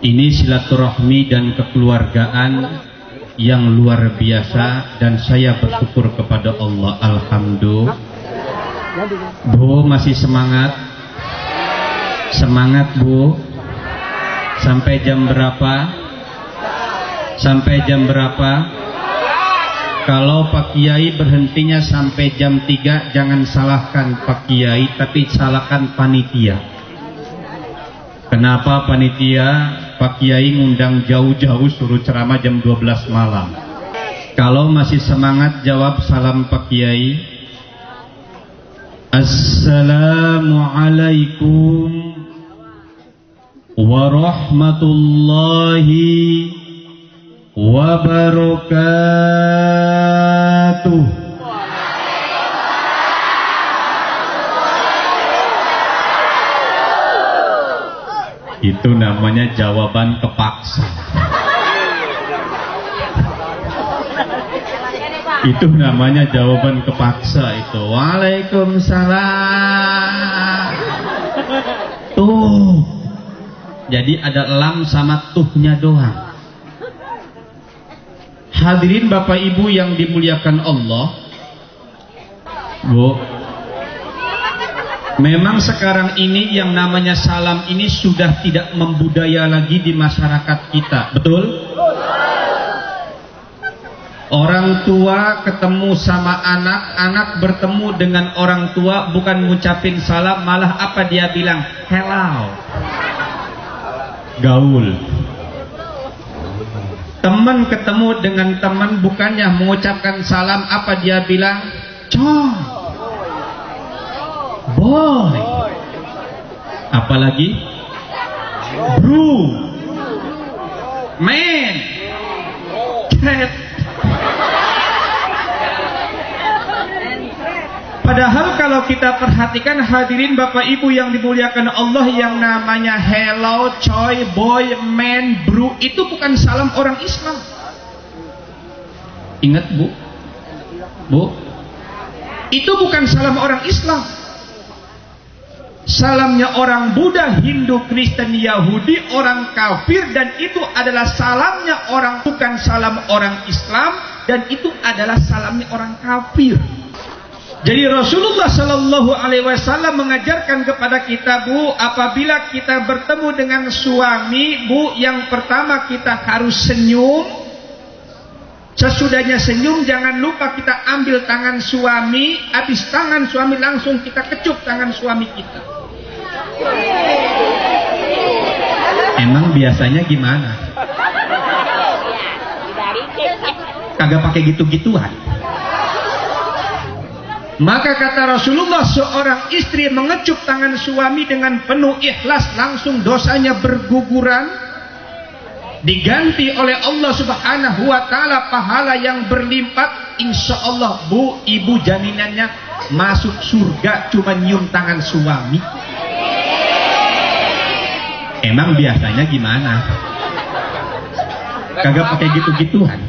Ini silaturahmi dan kekeluargaan yang luar biasa, dan saya bersyukur kepada Allah. Alhamdulillah. Bu, masih semangat? Semangat Bu. Sampai jam berapa? Sampai jam berapa? Kalau Pak Kiai berhentinya sampai jam 3, jangan salahkan Pak Kiai, tapi salahkan panitia. Kenapa panitia? Pak Kiai ngundang jauh-jauh suruh ceramah jam 12 malam. Kalau masih semangat, jawab salam Pak Kiai. Assalamualaikum warahmatullahi wabarakatuh. Itu namanya jawaban kepaksa. Itu namanya jawaban kepaksa itu. Waalaikumsalam. Tuh. Jadi ada lam sama tuhnya doang. Hadirin Bapak Ibu yang dimuliakan Allah. Bu, memang sekarang ini yang namanya salam ini sudah tidak membudaya lagi di masyarakat kita, betul? Orang tua ketemu sama anak, anak bertemu dengan orang tua bukan ngucapin salam, malah apa dia bilang? Hello. Gaul. Teman ketemu dengan teman bukannya mengucapkan salam, apa dia bilang? Coy. Boy. Apalagi? Bro. Man. Cat. Padahal kalau kita perhatikan hadirin Bapak Ibu yang dimuliakan Allah, yang namanya hello, coy, boy, man, bro, itu bukan salam orang Islam. Ingat Bu? Bu? Itu bukan salam orang Islam. Salamnya orang Buddha, Hindu, Kristen, Yahudi, orang kafir, dan itu adalah salamnya orang, bukan salam orang Islam, dan itu adalah salamnya orang kafir. Jadi Rasulullah Shallallahu Alaihi Wasallam mengajarkan kepada kita, Bu, apabila kita bertemu dengan suami, Bu, yang pertama kita harus senyum. Sesudahnya senyum, jangan lupa kita ambil tangan suami. Habis tangan suami langsung kita kecup tangan suami kita. Emang biasanya gimana? Kagak pakai gitu-gituan. Maka kata Rasulullah, seorang istri mengecup tangan suami dengan penuh ikhlas, langsung dosanya berguguran, diganti oleh Allah Subhanahu wa Ta'ala pahala yang berlimpah. Insya Allah Bu, ibu jaminannya masuk surga cuma nyium tangan suami. Emang biasanya gimana? Kagak pakai gitu-gituan.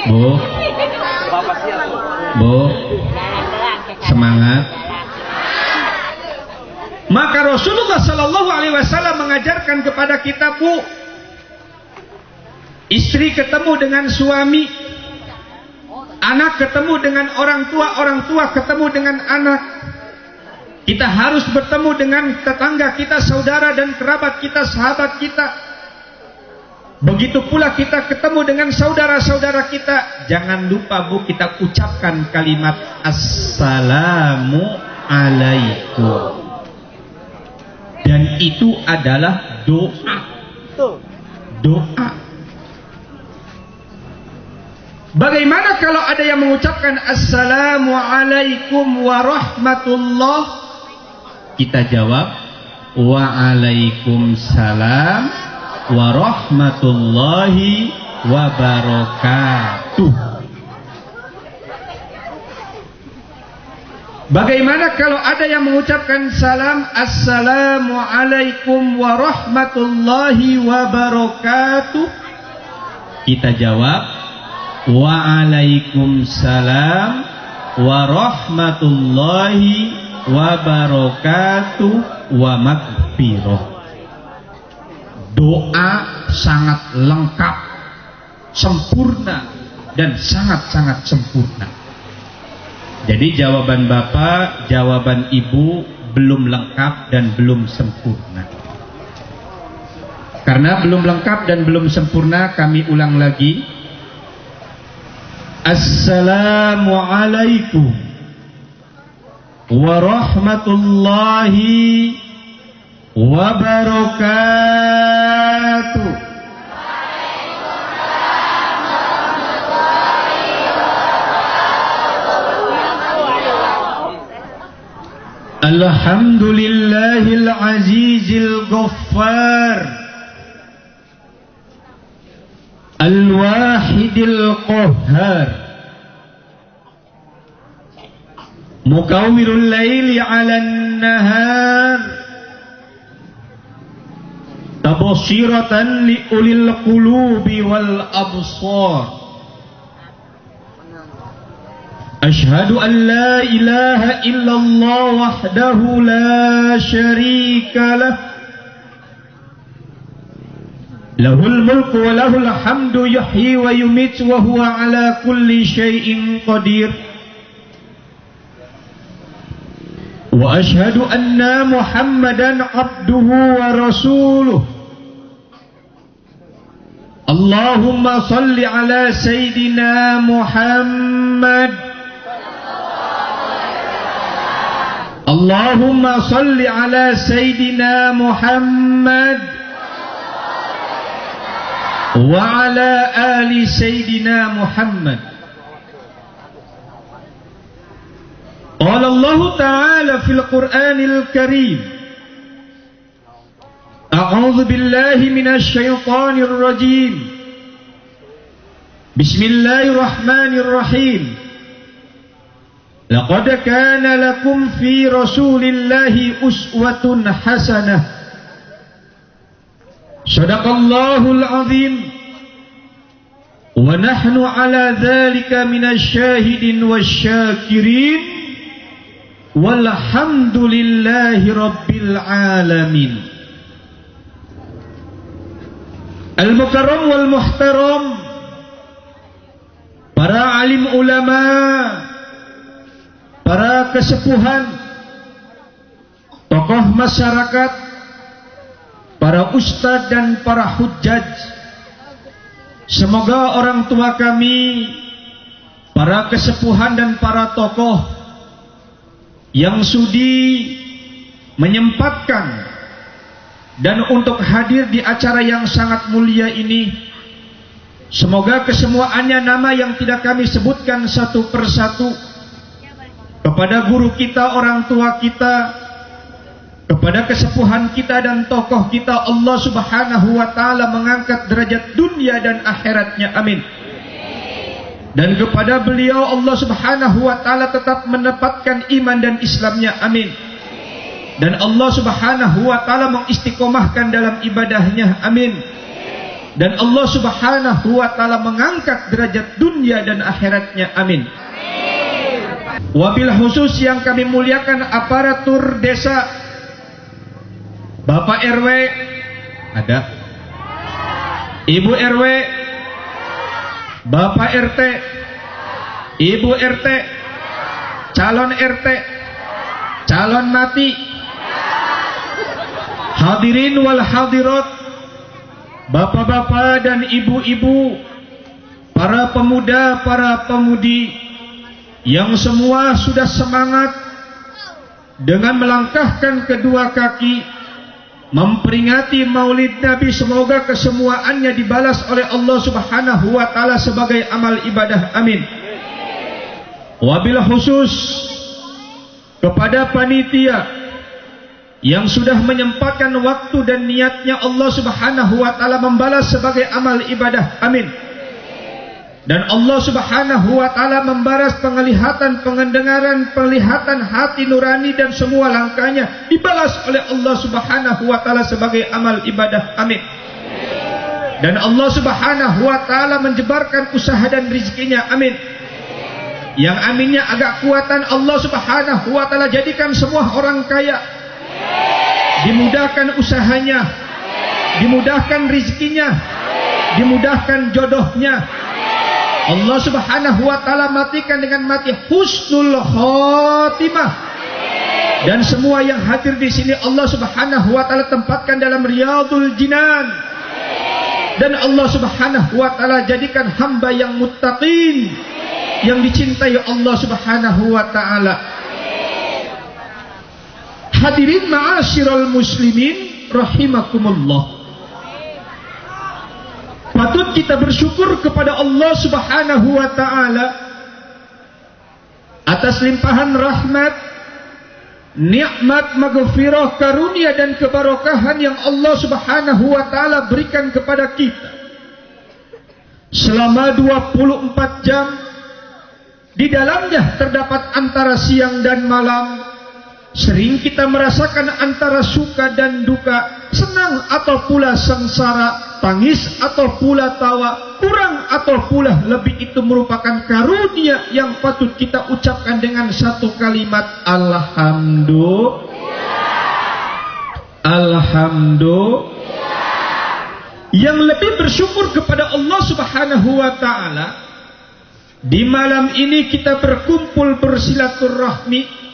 Bu, Bu, semangat. Maka Rasulullah Shallallahu Alaihi Wasallam mengajarkan kepada kita, Bu, istri ketemu dengan suami, anak ketemu dengan orang tua ketemu dengan anak. Kita harus bertemu dengan tetangga kita, saudara dan kerabat kita, sahabat kita. Begitu pula kita ketemu dengan saudara-saudara kita. Jangan lupa Bu, kita ucapkan kalimat Assalamualaikum. Dan itu adalah doa. Doa. Bagaimana kalau ada yang mengucapkan Assalamualaikum warahmatullah? Kita jawab Waalaikumsalam warahmatullahi wabarakatuh. Bagaimana kalau ada yang mengucapkan salam Assalamualaikum warahmatullahi wabarakatuh? Kita jawab Waalaikumsalam warahmatullahi wabarakatuh wa maghfirah. Doa sangat lengkap, sempurna, dan sangat-sangat sempurna. Jadi jawaban Bapak, jawaban Ibu belum lengkap dan belum sempurna. Karena belum lengkap dan belum sempurna, kami ulang lagi. Assalamualaikum warahmatullahi wabarakatuh. Alhamdulillahil azizil ghaffar, al-wahidil qahhar, mukawwirul laili 'alan nahar, tabshiratan li ulil qulubi wal absar. Ashhadu an la ilaha illallah wahdahu la syarika lah, lahul mulku wa lahul hamdu yuhyi wa yumiitu wa huwa ala kulli syai'in qadir. Wa ashhadu anna Muhammadan abduhu wa rasuluh. Allahumma salli ala Sayyidina Muhammad. Allahumma salli ala Sayyidina Muhammad wa ala ali Sayyidina Muhammad. Qala Allah Ta'ala fil Qur'anil Karim, a'udzu billahi minasy syaithanir rajim. Bismillahirrahmanirrahim. Laqad kana lakum fi Rasulillahi uswatun hasanah. Shadaqallahul azim. Wa nahnu ala dzalika minasy syahidin wasyakirin. Walhamdulillahi rabbil alamin. Al-mukarram wal muhtaram, para alim ulama, para kesepuhan, tokoh masyarakat, para ustadz dan para hujjaj, semoga orang tua kami, para kesepuhan dan para tokoh yang sudi menyempatkan dan untuk hadir di acara yang sangat mulia ini, semoga kesemuanya nama yang tidak kami sebutkan satu persatu, kepada guru kita, orang tua kita, kepada kesepuhan kita dan tokoh kita, Allah Subhanahu wa Ta'ala mengangkat derajat dunia dan akhiratnya, amin. Dan kepada beliau Allah Subhanahu wa Ta'ala tetap menempatkan iman dan Islamnya, amin. Dan Allah Subhanahu wa Ta'ala mengistiqomahkan dalam ibadahnya, amin. Dan Allah Subhanahu wa Ta'ala mengangkat derajat dunia dan akhiratnya, amin. Wabil khusus yang kami muliakan aparatur desa, Bapak RW ada, Ibu RW, Bapak RT, Ibu RT, calon RT, calon mati, hadirin wal hadirat, bapak-bapak dan ibu-ibu, para pemuda, para pemudi, yang semua sudah semangat dengan melangkahkan kedua kaki memperingati Maulid Nabi. Semoga kesemuaannya dibalas oleh Allah Subhanahu wa Ta'ala sebagai amal ibadah, amin. Wabil khusus kepada panitia yang sudah menyempatkan waktu dan niatnya, Allah Subhanahu wa Ta'ala membalas sebagai amal ibadah, amin. Dan Allah Subhanahu wa Ta'ala membalas penglihatan, pendengaran, penglihatan hati nurani dan semua langkahnya dibalas oleh Allah Subhanahu wa Ta'ala sebagai amal ibadah, amin. Dan Allah Subhanahu wa Ta'ala menjebarkan usaha dan rezekinya, amin. Yang aminnya agak kuatan, Allah Subhanahu wa taala jadikan semua orang kaya. Dimudahkan usahanya, dimudahkan rizkinya, dimudahkan jodohnya. Allah Subhanahu wa taala matikan dengan mati husnul khotimah. Dan semua yang hadir di sini Allah Subhanahu wa taala tempatkan dalam riyadul jinan. Dan Allah Subhanahu wa taala jadikan hamba yang muttaqin, yang dicintai Allah Subhanahu wa taala. Hadirin ma'asyiral muslimin rahimakumullah. Patut kita bersyukur kepada Allah Subhanahu wa taala atas limpahan rahmat, nikmat, maghfirah, karunia dan keberkahan yang Allah Subhanahu wa taala berikan kepada kita. Selama 24 jam di dalamnya terdapat antara siang dan malam. Sering kita merasakan antara suka dan duka, senang atau pula sengsara, tangis atau pula tawa, kurang atau pula lebih. Itu merupakan karunia yang patut kita ucapkan dengan satu kalimat alhamdulillah. Alhamdulillah. Yang lebih bersyukur kepada Allah Subhanahu wa taala, di malam ini kita berkumpul bersilaturahmi.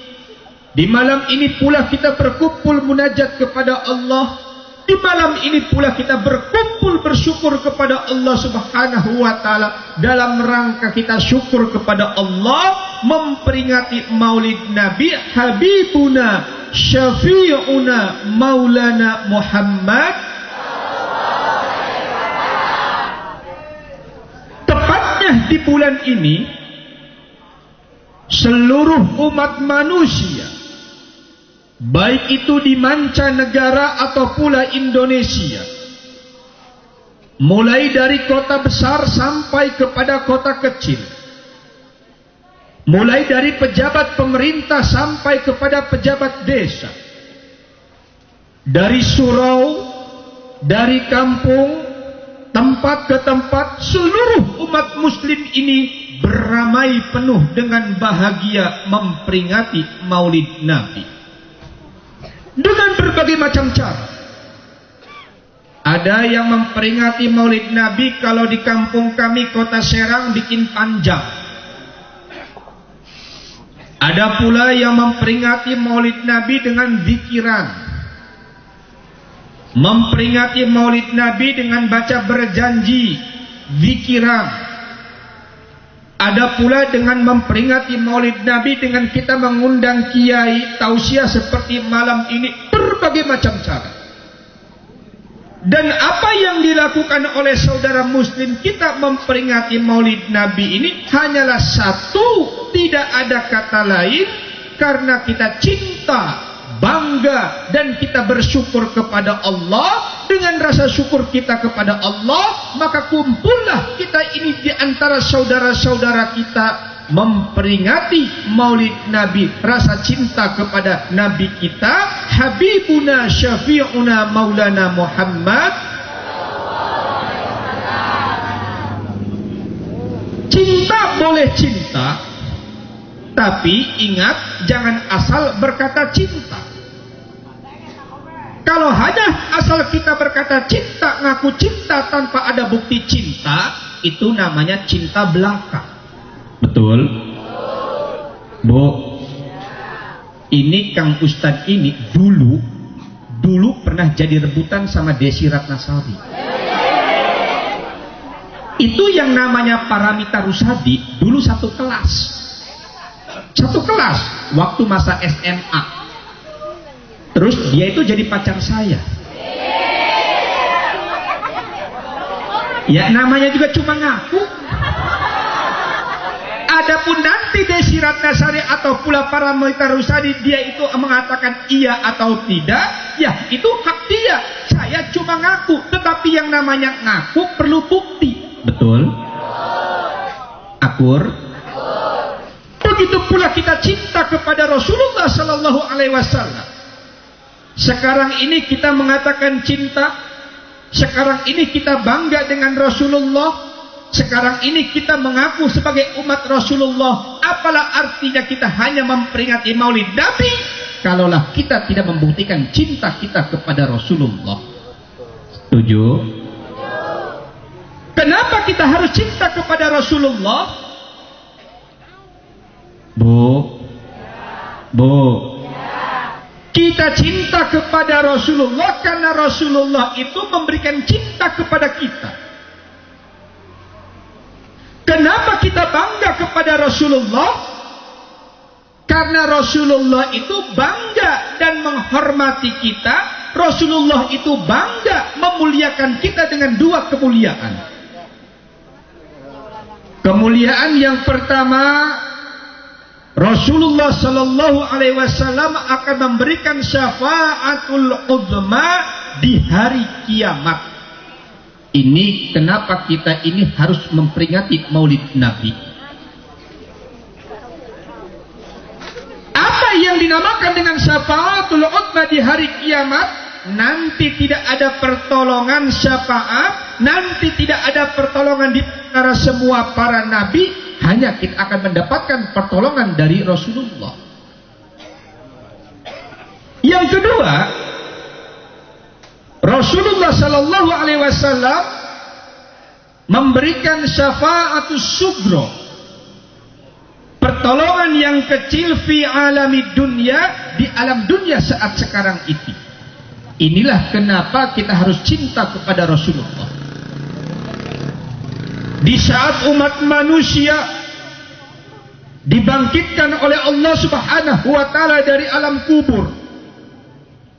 Di malam ini pula kita berkumpul munajat kepada Allah. Di malam ini pula kita berkumpul bersyukur kepada Allah Subhanahu wa taala dalam rangka kita syukur kepada Allah memperingati Maulid Nabi Habibuna Syafi'una Maulana Muhammad. Tepatnya di bulan ini seluruh umat manusia, baik itu di mancanegara atau pula Indonesia, mulai dari kota besar sampai kepada kota kecil, mulai dari pejabat pemerintah sampai kepada pejabat desa, dari surau, dari kampung, tempat ke tempat, seluruh umat muslim ini beramai penuh dengan bahagia memperingati Maulid Nabi dengan berbagai macam cara. Ada yang memperingati Maulid Nabi, kalau di kampung kami Kota Serang bikin panjang. Ada pula yang memperingati Maulid Nabi dengan zikiran, memperingati Maulid Nabi dengan baca berjanji, zikiran. Ada pula dengan memperingati Maulid Nabi dengan kita mengundang kiai tausiah seperti malam ini, berbagai macam cara. Dan apa yang dilakukan oleh saudara muslim kita memperingati Maulid Nabi ini hanyalah satu, tidak ada kata lain, karena kita cinta, bangga, dan kita bersyukur kepada Allah. Dengan rasa syukur kita kepada Allah, maka kumpullah kita ini di antara saudara-saudara kita memperingati Maulid Nabi, rasa cinta kepada Nabi kita Habibuna Syafi'una Maulana Muhammad. Cinta boleh cinta, tapi ingat, jangan asal berkata cinta. Kalau hanya asal kita berkata cinta, ngaku cinta tanpa ada bukti cinta, itu namanya cinta belaka. Betul? Bu, ini Kang Ustadz ini dulu pernah jadi rebutan sama Desi Ratnasari. Itu yang namanya Paramita Rusadi, dulu satu kelas waktu masa SMA. Terus dia itu jadi pacar saya. Ya namanya juga cuma ngaku. Adapun nanti Desi Ratnasari atau pula Paramita Rusadi dia itu mengatakan iya atau tidak, ya itu hak dia. Saya cuma ngaku, tetapi yang namanya ngaku perlu bukti. Betul? Akur? Begitu pula kita cinta kepada Rasulullah Sallallahu Alaihi Wasallam. Sekarang ini kita mengatakan cinta, sekarang ini kita bangga dengan Rasulullah, sekarang ini kita mengaku sebagai umat Rasulullah. Apalah artinya kita hanya memperingati Maulid Nabi kalaulah kita tidak membuktikan cinta kita kepada Rasulullah. Setuju? Kenapa kita harus cinta kepada Rasulullah? Bu, kita cinta kepada Rasulullah karena Rasulullah itu memberikan cinta kepada kita. Kenapa kita bangga kepada Rasulullah? Karena Rasulullah itu bangga dan menghormati kita. Rasulullah itu bangga memuliakan kita dengan dua kemuliaan. Kemuliaan yang pertama, Rasulullah Sallallahu Alaihi Wasallam akan memberikan syafaatul uzma di hari kiamat. Ini kenapa kita ini harus memperingati Maulid Nabi. Apa yang dinamakan dengan syafaatul uzma di hari kiamat? Nanti tidak ada pertolongan syafaat, nanti tidak ada pertolongan di antara semua para nabi, hanya kita akan mendapatkan pertolongan dari Rasulullah. Yang kedua, Rasulullah Sallallahu Alaihi Wasallam memberikan syafaatus sugro, pertolongan yang kecil fi alami dunia, di alam dunia saat sekarang itu. Inilah kenapa kita harus cinta kepada Rasulullah. Di saat umat manusia dibangkitkan oleh Allah Subhanahu wa taala dari alam kubur,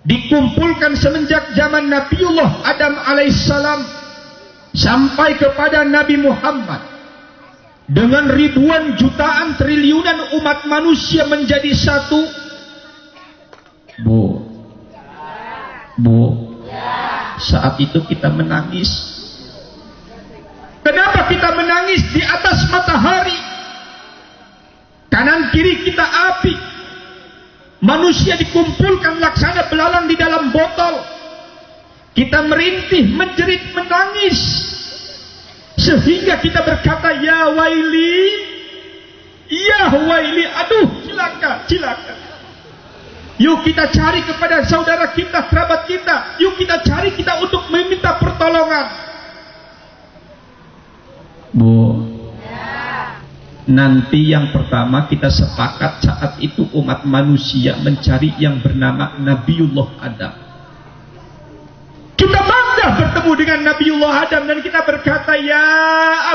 dikumpulkan semenjak zaman Nabiullah Adam alaihissalam sampai kepada Nabi Muhammad, dengan ribuan jutaan triliunan umat manusia menjadi satu. Bu, saat itu kita menangis. Kenapa kita menangis? Di atas matahari, kanan kiri kita api, manusia dikumpulkan laksana belalang di dalam botol. Kita merintih, menjerit, menangis, sehingga kita berkata, ya waili, aduh, cilaka. Yuk kita cari kepada saudara kita, kerabat kita. Yuk kita cari kita untuk meminta pertolongan. Bu, nanti yang pertama kita sepakat saat itu umat manusia mencari yang bernama Nabiullah Adam. Kita bangga bertemu dengan Nabiullah Adam dan kita berkata, ya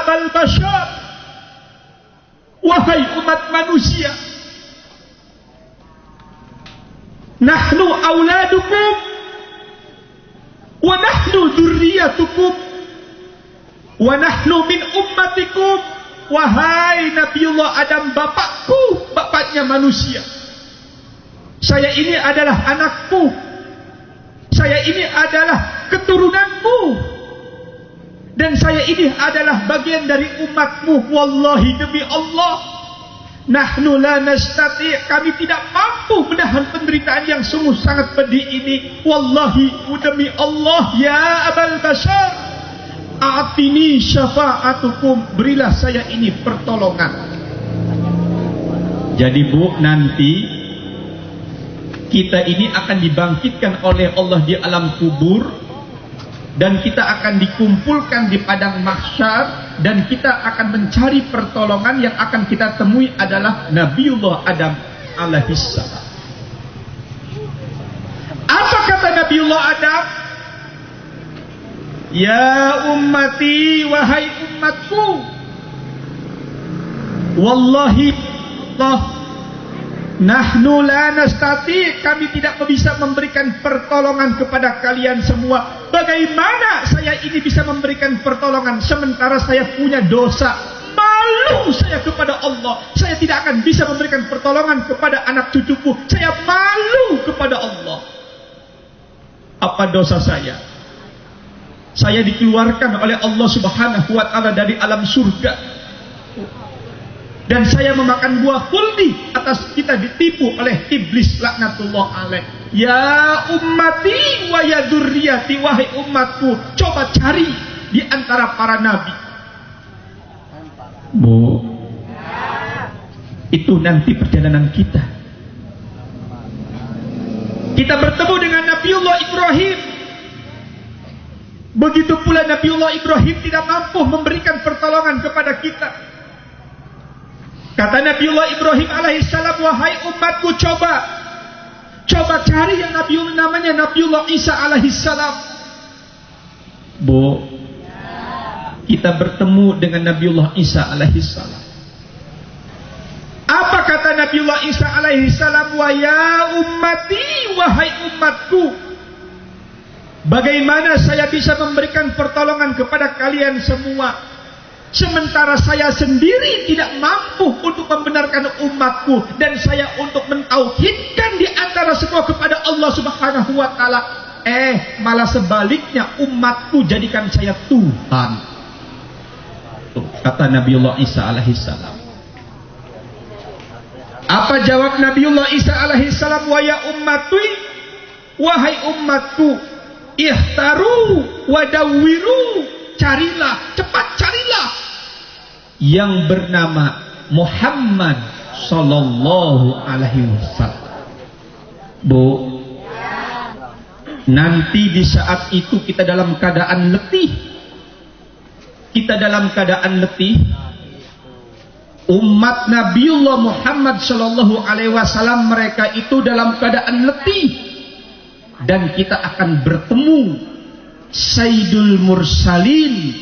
Abal Bashar, wahai umat manusia, nahnu auladukum wa nahnu dzurriyyatukum wa nahnu min ummatikum. Wahai Nabiullah Adam, bapakku, bapaknya manusia. Saya ini adalah anakmu. Saya ini adalah keturunanmu. Dan saya ini adalah bagian dari umatmu. Wallahi, demi Allah, nahnu la nastati, kami tidak mampu menahan penderitaan yang sungguh sangat pedih ini. Wallahi, demi Allah, ya Abal Bashar, a'tini syafa'atukum, berilah saya ini pertolongan. Jadi Bu, nanti kita ini akan dibangkitkan oleh Allah di alam kubur, dan kita akan dikumpulkan di padang mahsyar, dan kita akan mencari pertolongan. Yang akan kita temui adalah Nabiullah Adam alaihissalam. Apa kata Nabiullah Adam? Ya ummati, wahai umatku, wallahi Allah, nahnu la nastati, kami tidak bisa memberikan pertolongan kepada kalian semua. Bagaimana saya ini bisa memberikan pertolongan sementara saya punya dosa? Malu saya kepada Allah. Saya tidak akan bisa memberikan pertolongan kepada anak cucuku. Saya malu kepada Allah. Apa dosa saya? Saya dikeluarkan oleh Allah Subhanahu wa taala dari alam surga, dan saya memakan buah khuldi atas kita ditipu oleh iblis laknatullah alaih. Ya ummati wa ya dzurriyyati, wahai umatku, coba cari di antara para nabi. Bu, Itu nanti perjalanan kita. Kita bertemu dengan Nabiullah Ibrahim. Begitu pula Nabiullah Ibrahim tidak mampu memberikan pertolongan kepada kita. Kata Nabiullah Ibrahim alaihissalam, wahai umatku, coba cari yang namanya Nabiullah Isa alaihissalam. Bu, kita bertemu dengan Nabiullah Isa alaihissalam. Apa kata Nabiullah Isa alaihissalam? Wa ya ummati, wahai umatku, bagaimana saya bisa memberikan pertolongan kepada kalian semua, sementara saya sendiri tidak mampu untuk membenarkan umatku, dan saya untuk mentauhidkan di antara semua kepada Allah Subhanahu wa taala. Malah sebaliknya, umatku jadikan saya Tuhan. Tuh, kata Nabiullah Isa alaihissalam. Apa jawab Nabiullah Isa alaihissalam? Wa ya ummati, wahai umatku, ihtaru wadawiru, carilah, cepat carilah yang bernama Muhammad sallallahu alaihi wasallam. Bu, nanti di saat itu kita dalam keadaan letih. Umat Nabiullah Muhammad sallallahu alaihi wasallam, mereka itu dalam keadaan letih. Dan kita akan bertemu Sayyidul Mursalin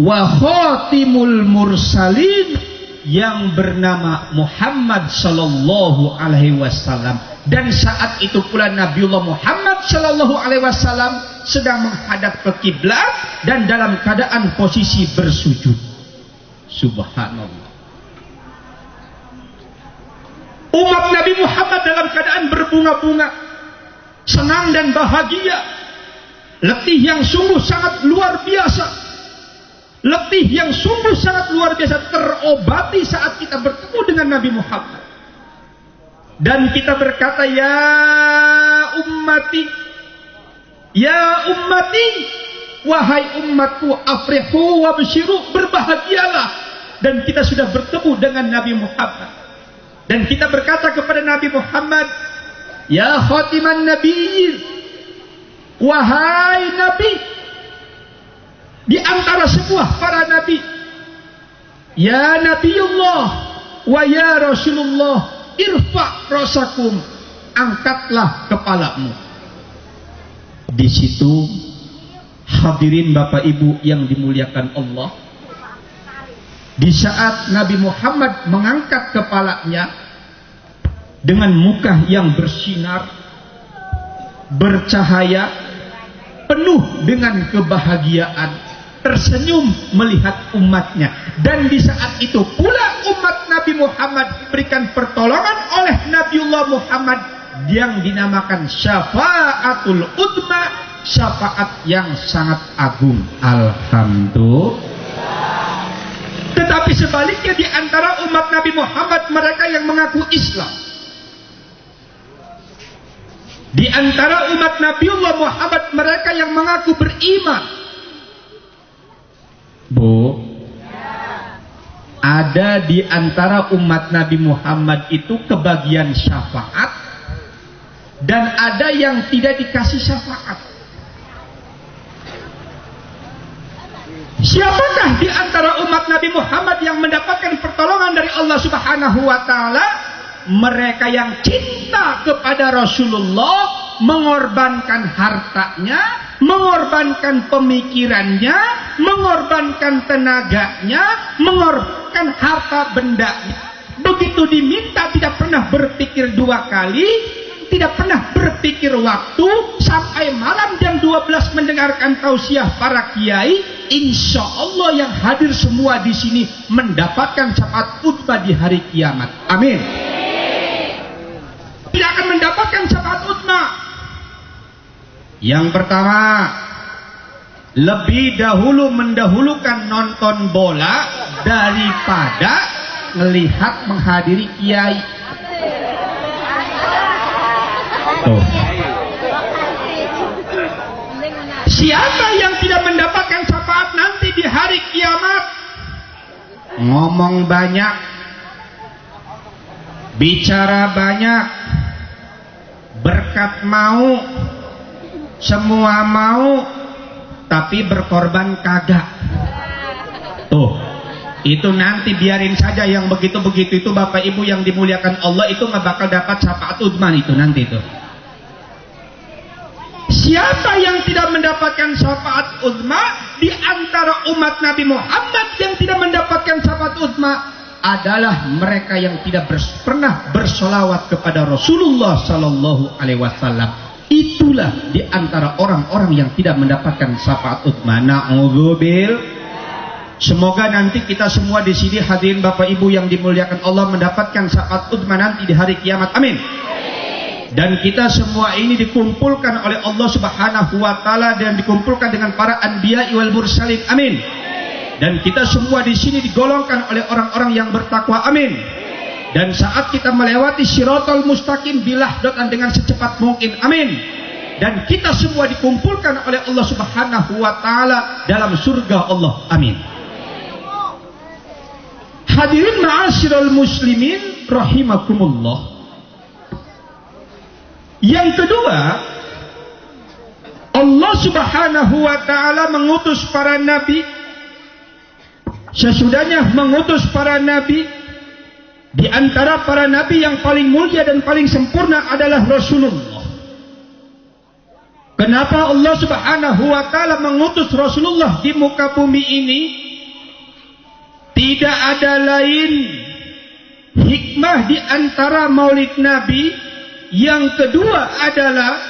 wa Khatimul Mursalin yang bernama Muhammad sallallahu alaihi wasallam. Dan saat itu pula Nabiullah Muhammad sallallahu alaihi wasallam sedang menghadap ke kiblat dan dalam keadaan posisi bersujud. Subhanallah. Umat Nabi Muhammad dalam keadaan berbunga-bunga, senang dan bahagia. Letih yang sungguh sangat luar biasa. Terobati saat kita bertemu dengan Nabi Muhammad. Dan kita berkata, ya ummati, wahai umatku, afrihu wa basyiru, berbahagialah. Dan kita sudah bertemu dengan Nabi Muhammad. Dan kita berkata kepada Nabi Muhammad, ya khatiman nabiyyin, wahai Nabi di antara semua para Nabi, ya Nabiullah wa ya Rasulullah, irfa' rasakum, angkatlah kepalamu. Di situ hadirin Bapak Ibu yang dimuliakan Allah, di saat Nabi Muhammad mengangkat kepalanya dengan muka yang bersinar, bercahaya, penuh dengan kebahagiaan, tersenyum melihat umatnya. Dan di saat itu pula umat Nabi Muhammad diberikan pertolongan oleh Nabiullah Muhammad yang dinamakan syafaatul udma, syafaat yang sangat agung. Alhamdulillah. Tetapi sebaliknya di antara umat Nabi Muhammad, mereka yang mengaku Islam, di antara umat Nabiullah Muhammad, mereka yang mengaku beriman. Bu, ada di antara umat Nabi Muhammad itu kebagian syafaat, dan ada yang tidak dikasih syafaat. Siapakah di antara umat Nabi Muhammad yang mendapatkan pertolongan dari Allah Subhanahu wa taala? Mereka yang cinta kepada Rasulullah, mengorbankan hartanya, mengorbankan pemikirannya, mengorbankan tenaganya, mengorbankan harta bendanya. Begitu diminta tidak pernah berpikir dua kali, tidak pernah berpikir waktu, sampai malam jam 12 mendengarkan tausiah para kiai. Insya Allah yang hadir semua di sini mendapatkan syafaat utbah di hari kiamat. Amin. Tidak akan mendapatkan syafaat utbah. Yang pertama, lebih dahulu mendahulukan nonton bola daripada melihat menghadiri kiai. Tuh. Siapa yang tidak mendapatkan syafaat nanti di hari kiamat? Ngomong banyak, bicara banyak, berkat mau, semua mau, tapi berkorban kagak. Tuh, itu nanti biarin saja yang begitu-begitu itu Bapak Ibu yang dimuliakan Allah, itu nggak bakal dapat syafaat udman itu nanti itu. Siapa yang tidak mendapatkan syafaat uzma di antara umat Nabi Muhammad yang tidak mendapatkan syafaat uzma adalah mereka yang tidak pernah bersolawat kepada Rasulullah Sallallahu Alaihi Wasallam. Itulah di antara orang-orang yang tidak mendapatkan syafaat uzma. Na'udzubillah. Semoga nanti kita semua di sini hadirin Bapak Ibu yang dimuliakan Allah mendapatkan syafaat uzma nanti di hari kiamat. Amin. Dan kita semua ini dikumpulkan oleh Allah Subhanahu wa taala dan dikumpulkan dengan para anbiya wal mursalin. Amin. Dan kita semua di sini digolongkan oleh orang-orang yang bertakwa. Amin. Dan saat kita melewati Shiratal Mustaqim bilahdatan dengan secepat mungkin. Amin. Dan kita semua dikumpulkan oleh Allah Subhanahu wa taala dalam surga Allah. Amin. Hadirin ma'asyiral muslimin rahimakumullah. Yang kedua, Allah Subhanahu wa taala mengutus para nabi. Sesudahnya mengutus para nabi, di antara para nabi yang paling mulia dan paling sempurna adalah Rasulullah. Kenapa Allah Subhanahu wa taala mengutus Rasulullah di muka bumi ini? Tidak ada lain hikmah di antara maulid nabi. Yang kedua adalah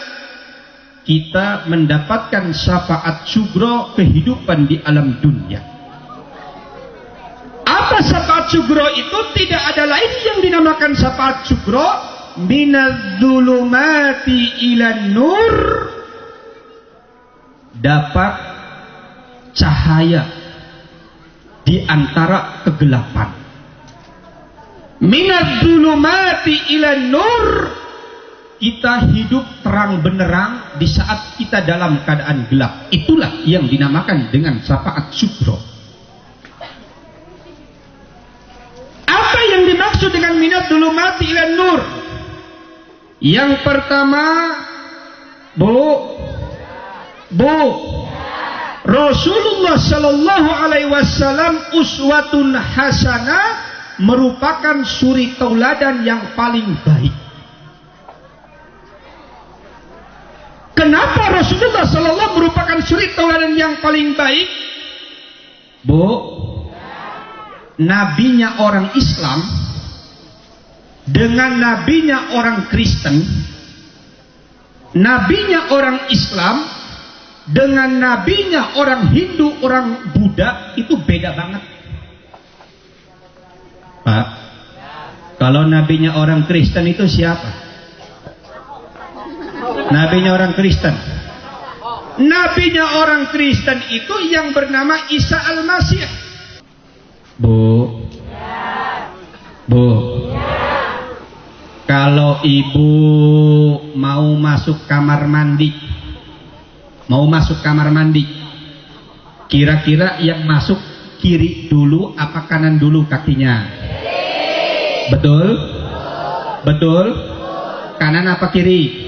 kita mendapatkan syafaat sugro kehidupan di alam dunia. Apa syafaat sugro itu? Tidak ada lain yang dinamakan syafaat sugro. Minadz-dzulumati ilan nur. Dapat cahaya di antara kegelapan. Minadz-dzulumati ilan nur. Kita hidup terang benderang di saat kita dalam keadaan gelap. Itulah yang dinamakan dengan syafaat sugro. Apa yang dimaksud dengan minadz-dzulumati ilan nur? Yang pertama, Bu, Rasulullah Sallallahu Alaihi Wasallam uswatun hasanah, merupakan suri tauladan yang paling baik. Kenapa Rasulullah Sallallahu merupakan suri tauladan yang paling baik? Bu, nabinya orang Islam dengan nabinya orang Kristen, nabinya orang Islam dengan nabinya orang Hindu, orang Buddha, itu beda banget. Pak, kalau nabinya orang Kristen itu siapa? Nabinya orang Kristen. Nabinya orang Kristen itu yang bernama Isa Al-Masih. Bu, kalau ibu mau masuk kamar mandi, kira-kira yang masuk kiri dulu apa kanan dulu kakinya? Betul? Kanan apa kiri?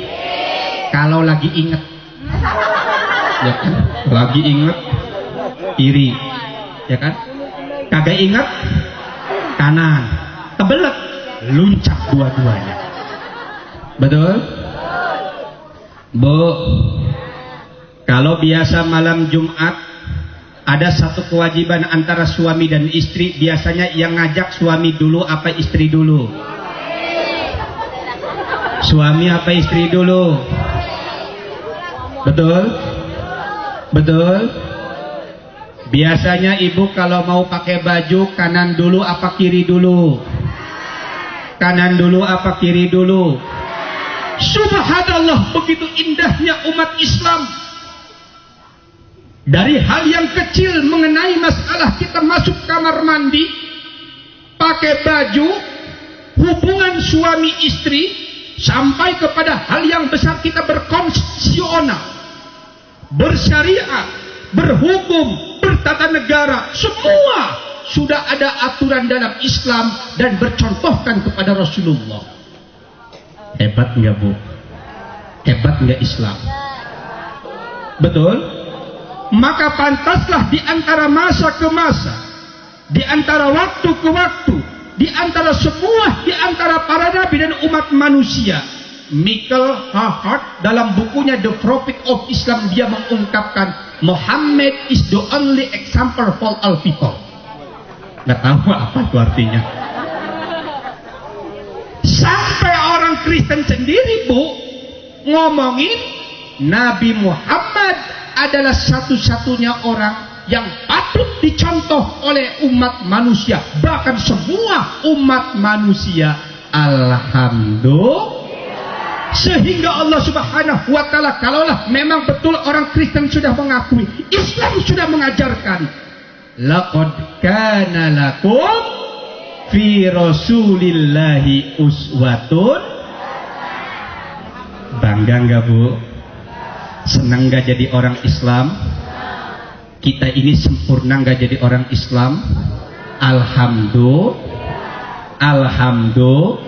Kalau lagi inget, ya kan? Lagi inget kiri, ya kan? Kagak inget kanan, kebelet luncak dua-duanya. Betul? Bu, kalau biasa malam Jumat ada satu kewajiban antara suami dan istri, biasanya yang ngajak suami dulu apa istri dulu? Suami apa istri dulu? Betul? Biasanya ibu kalau mau pakai baju kanan dulu apa kiri dulu? Kanan dulu apa kiri dulu? Subhanallah, begitu indahnya umat Islam. Dari hal yang kecil mengenai masalah kita masuk kamar mandi, pakai baju, hubungan suami istri, sampai kepada hal yang besar kita berkonstitusional, bersyariat, berhukum, bertata negara, semua sudah ada aturan dalam Islam dan bercontohkan kepada Rasulullah. Hebat nggak Bu? Hebat nggak Islam? Betul? Maka pantaslah di antara masa ke masa, di antara waktu ke waktu, di antara semua, di antara para nabi dan umat manusia, Michael Hart dalam bukunya The Prophet of Islam, dia mengungkapkan Muhammad is the only example for all people. Nggak tahu apa itu artinya. Sampai orang Kristen sendiri Bu ngomongin Nabi Muhammad adalah satu-satunya orang yang patut dicontoh oleh umat manusia, bahkan semua umat manusia. Alhamdulillah. Sehingga Allah Subhanahu wa taala, kalaulah memang betul orang Kristen sudah mengakui, Islam sudah mengajarkan, laqad kana lakum fi rasulillahi uswatun. Bangga enggak Bu? Senang enggak jadi orang Islam? Kita ini sempurna enggak jadi orang Islam? Alhamdulillah. Alhamdulillah.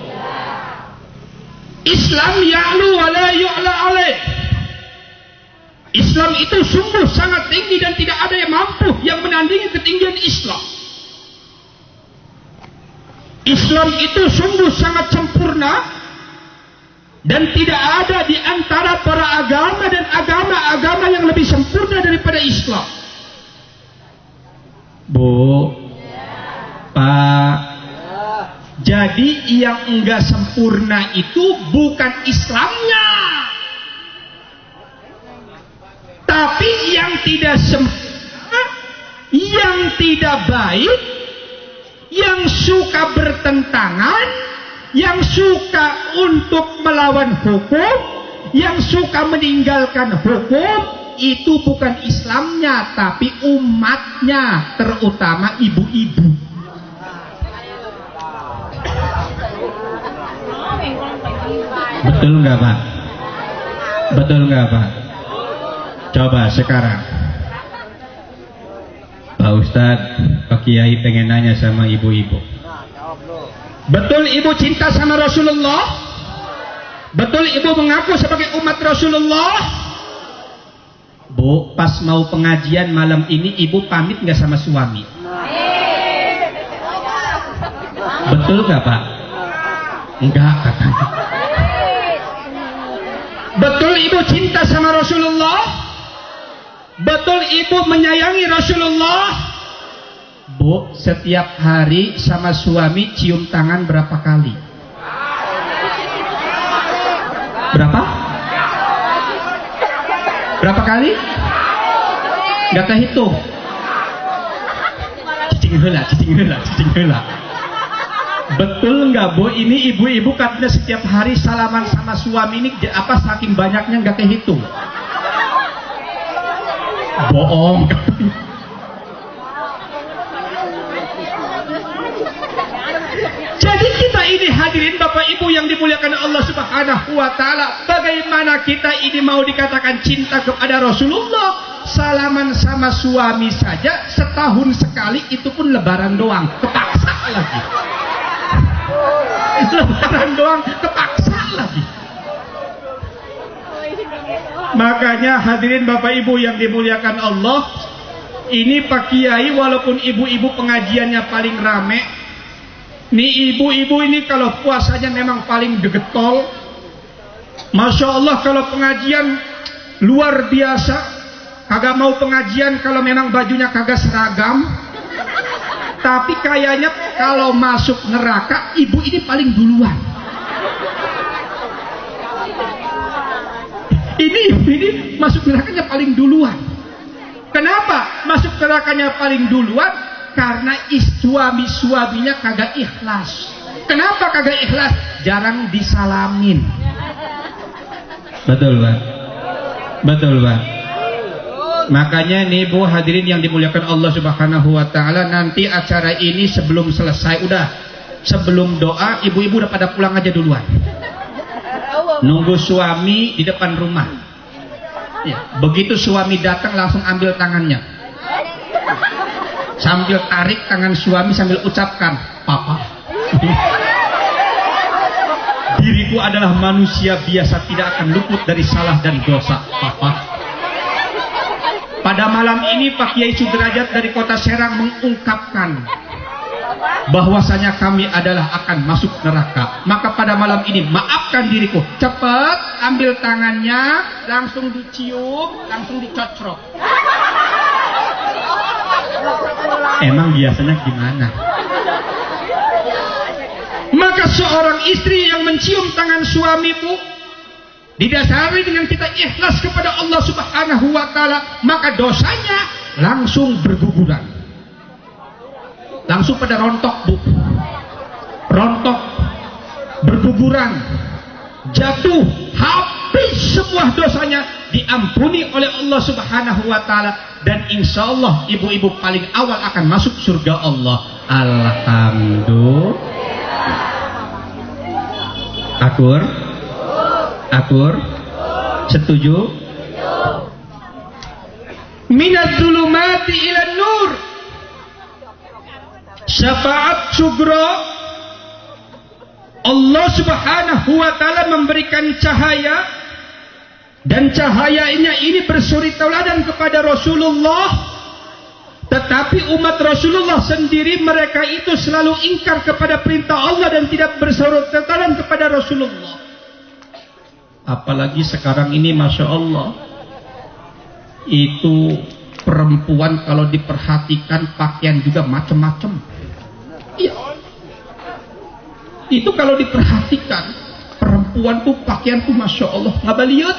Islam ya'lu wa la yu'la alaih. Islam itu sungguh sangat tinggi dan tidak ada yang mampu yang menandingi ketinggian Islam. Islam itu sungguh sangat sempurna dan tidak ada di antara para agama dan agama-agama yang lebih sempurna daripada Islam. Bu, Pak, jadi yang enggak sempurna itu bukan Islamnya, tapi yang tidak sempurna, yang tidak baik, yang suka bertentangan, yang suka untuk melawan hukum, yang suka meninggalkan hukum, itu bukan Islamnya, tapi umatnya, terutama ibu-ibu. Betul nggak Pak? Betul nggak Pak? Coba sekarang Pak Ustadz, Pak Kiai pengen nanya sama ibu-ibu. Betul ibu cinta sama Rasulullah? Betul ibu mengaku sebagai umat Rasulullah? Bu, pas mau pengajian malam ini ibu pamit nggak sama suami? Betul nggak Pak? Enggak katanya. Betul ibu cinta sama Rasulullah? Betul ibu menyayangi Rasulullah? Bu, setiap hari sama suami cium tangan berapa kali? Berapa? Berapa kali? Gak kehitung. Cicing heula, cicing heula, cicing heula. Betul nggak Bu? Ini ibu-ibu katanya setiap hari salaman sama suami ini apa saking banyaknya nggak kehitung? Bohong. Jadi kita ini hadirin Bapak Ibu yang dimuliakan Allah Subhanahu wa taala, bagaimana kita ini mau dikatakan cinta kepada Rasulullah, salaman sama suami saja setahun sekali, itu pun lebaran doang, kepaksa lagi. Lebaran doang kepaksa lagi. Makanya hadirin Bapak Ibu yang dimuliakan Allah, ini Pak Kiai walaupun ibu-ibu pengajiannya paling rame, nih ibu-ibu ini kalau puasanya memang paling degetol. Masya Allah kalau pengajian luar biasa. Kagak mau pengajian kalau memang bajunya kagak seragam. Tapi kayaknya kalau masuk neraka, ibu ini paling duluan. Ini masuk nerakanya paling duluan. Kenapa masuk nerakanya paling duluan? Karena suami-suaminya kagak ikhlas. Kenapa kagak ikhlas? Jarang disalamin. Betul Pak. Betul Pak. Makanya nih Bu hadirin yang dimuliakan Allah Subhanahu wa taala, nanti acara ini sebelum selesai, udah sebelum doa ibu-ibu udah pada pulang aja duluan. Nunggu suami di depan rumah. Ya, begitu suami datang langsung ambil tangannya. Sambil tarik tangan suami sambil ucapkan, "Papa." Diriku adalah manusia biasa, tidak akan luput dari salah dan dosa, Papa. Pada malam ini Pak Kiai Sudrajat dari Kota Serang mengungkapkan bahwasanya kami adalah akan masuk neraka. Maka pada malam ini maafkan diriku. Cepat ambil tangannya, langsung dicium, langsung dicocrok. Emang biasanya gimana? Maka seorang istri yang mencium tangan suami, Bu, didasari dengan kita ikhlas kepada Allah Subhanahu wa taala, maka dosanya langsung berguguran. Langsung pada rontok, Bu. Rontok, berguguran, jatuh, habis semua dosanya, diampuni oleh Allah Subhanahu wa taala, dan insya Allah ibu-ibu paling awal akan masuk surga Allah. Alhamdulillah. Akur, setuju? Minadz zulumati ilan nur. Syafaat sugra, Allah Subhanahu wa taala memberikan cahaya, dan cahayanya ini bersuri tauladan kepada Rasulullah. Tetapi umat Rasulullah sendiri, mereka itu selalu ingkar kepada perintah Allah dan tidak bersuri tauladan kepada Rasulullah. Apalagi sekarang ini, Masya Allah, itu perempuan kalau diperhatikan pakaian juga macam-macam. Iya. Itu kalau diperhatikan perempuan tuh pakaian tuh Masya Allah nggak baliut.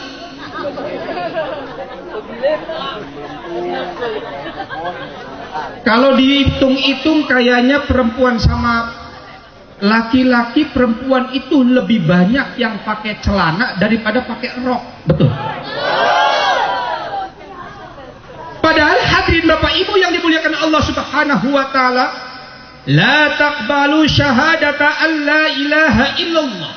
Kalau dihitung-hitung kayaknya perempuan sama laki-laki, perempuan itu lebih banyak yang pakai celana daripada pakai rok. Betul? Padahal hadirin Bapak Ibu yang dimuliakan Allah Subhanahu wa taala, la taqbalu syahadata an la ilaha illallah.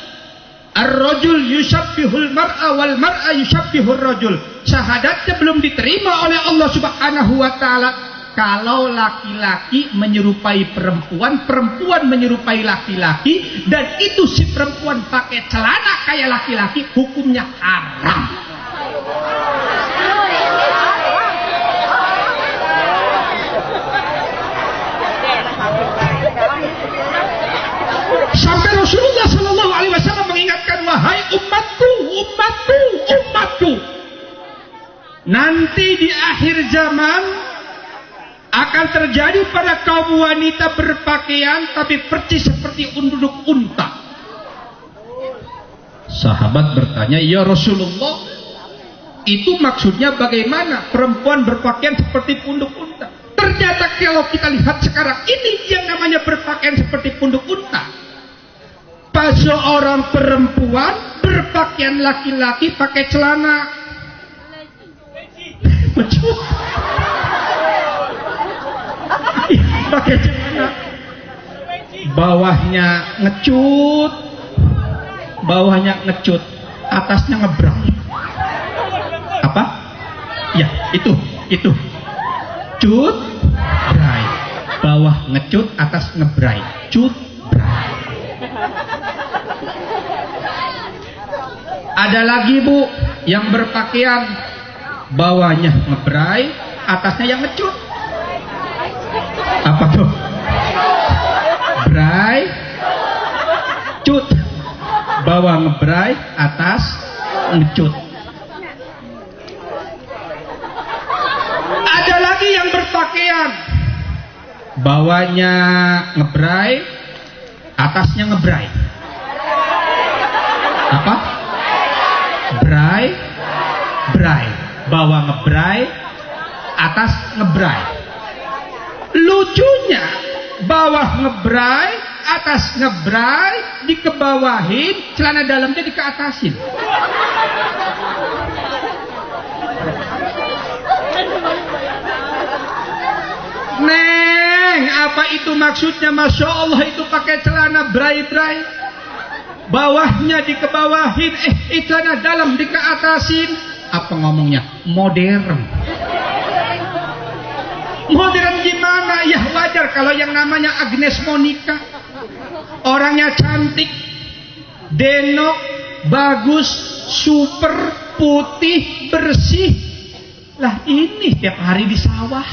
Ar-rajul yushabbihul mar'a wal mar'a yushabbihur rajul. Syahadatnya belum diterima oleh Allah Subhanahu wa taala kalau laki-laki menyerupai perempuan, perempuan menyerupai laki-laki, dan itu si perempuan pakai celana kayak laki-laki, hukumnya haram. Sampai Rasulullah Shallallahu Alaihi Wasallam mengingatkan, wahai umatku, umatku, umatku, nanti di akhir zaman akan terjadi pada kaum wanita berpakaian tapi percis seperti unduk unta. Sahabat bertanya, ya Rasulullah, itu maksudnya bagaimana? Perempuan berpakaian seperti punduk unta. Ternyata kalau kita lihat sekarang ini yang namanya berpakaian seperti punduk unta, pas seorang perempuan berpakaian laki-laki pakai celana pakai celana bawahnya ngecut, atasnya ngebrai. Apa? Ya, itu cut brai, bawah ngecut, atas ngebrai, cut brai. Ada lagi, Bu, yang berpakaian bawahnya ngebrai, atasnya yang ngecut. Apa tuh? Brai, cut, bawah ngebrai, atas ngecut. Ada lagi yang berpakaian bawahnya ngebrai, atasnya ngebrai. Apa? Brai, bawah ngebrai, atas ngebrai. Lucunya, bawah ngebrai, atas ngebrai, dikebawahin, celana dalamnya dikeatasin. Neng, apa itu maksudnya? Masya Allah, itu pakai celana brai-brai, bawahnya dikebawahin, celana dalam dikeatasin. Apa ngomongnya? Modern. Modern gimana? Ya kalau yang namanya Agnes Monica, orangnya cantik, denok, bagus, super, putih, bersih. Lah ini tiap hari di sawah.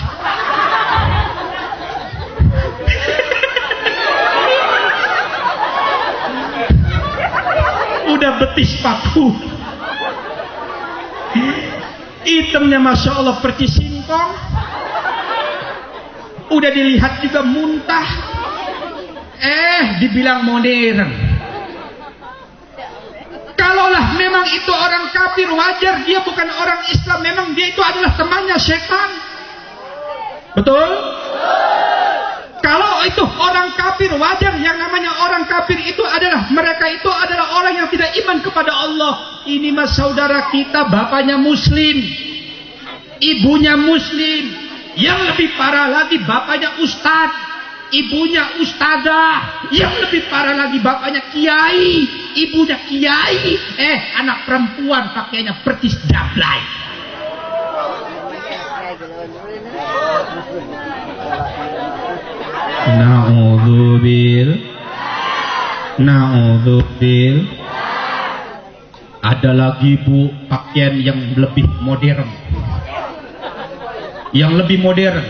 Udah betis paku. Hitamnya Masya Allah percis singkong. Udah dilihat juga muntah. Dibilang modern. Kalaulah memang itu orang kafir, wajar dia bukan orang Islam. Memang dia itu adalah temannya setan. Betul? Kalau itu orang kafir, wajar. Yang namanya orang kafir itu adalah, mereka itu adalah orang yang tidak iman kepada Allah. Ini mas saudara kita, bapaknya muslim, ibunya muslim. Yang lebih parah lagi bapaknya ustad, ibunya ustazah. Yang lebih parah lagi bapaknya kiai, ibunya kiai. Anak perempuan pakainya percis dablai. Na'udzubil. Ada lagi bu, pakaian yang lebih modern. Yang lebih modern,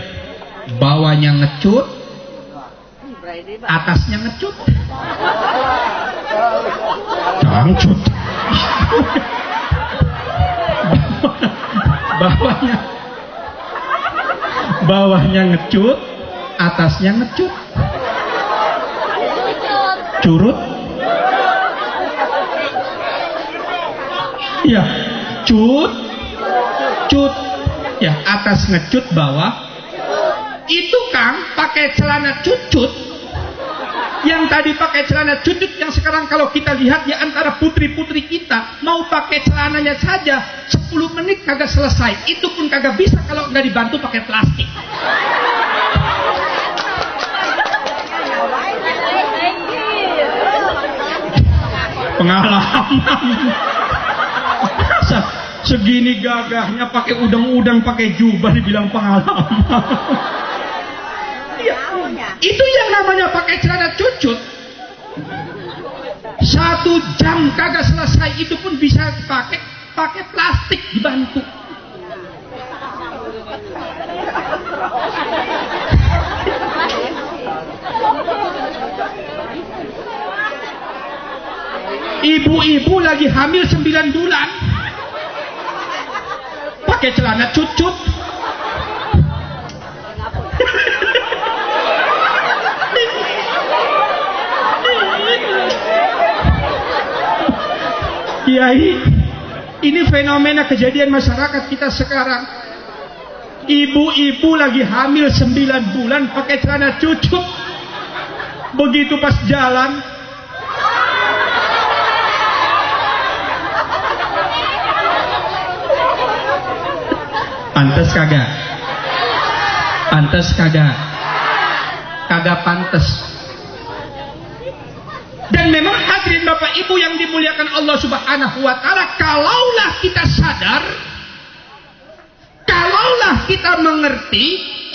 bawahnya ngecut, atasnya ngecut. Cangcut. Bawahnya ngecut, atasnya ngecut. Curut. Ya, cut. Ya, atas ngecut, bawah. Itu Kang pakai celana cucut. Yang tadi pakai celana cucut, yang sekarang kalau kita lihat di antara putri-putri kita, mau pakai celananya saja 10 menit kagak selesai. Itu pun kagak bisa kalau nggak dibantu pakai plastik. Pengalaman. Segini gagahnya pakai udang-udang, pakai jubah, dibilang pengalaman. Ya, itu yang namanya pakai celana cucut. 1 jam kagak selesai, itu pun bisa pakai plastik dibantu. Ibu-ibu lagi hamil 9 bulan pakai celana cucut. Kiai, ini fenomena kejadian masyarakat kita sekarang. Ibu-ibu lagi hamil 9 bulan pakai celana cucut. Begitu pas jalan, pantes kagak? Pantes kagak? Kagak pantes. Dan memang hadirin Bapak Ibu yang dimuliakan Allah Subhanahu wa taala, kalaulah kita sadar, kalaulah kita mengerti,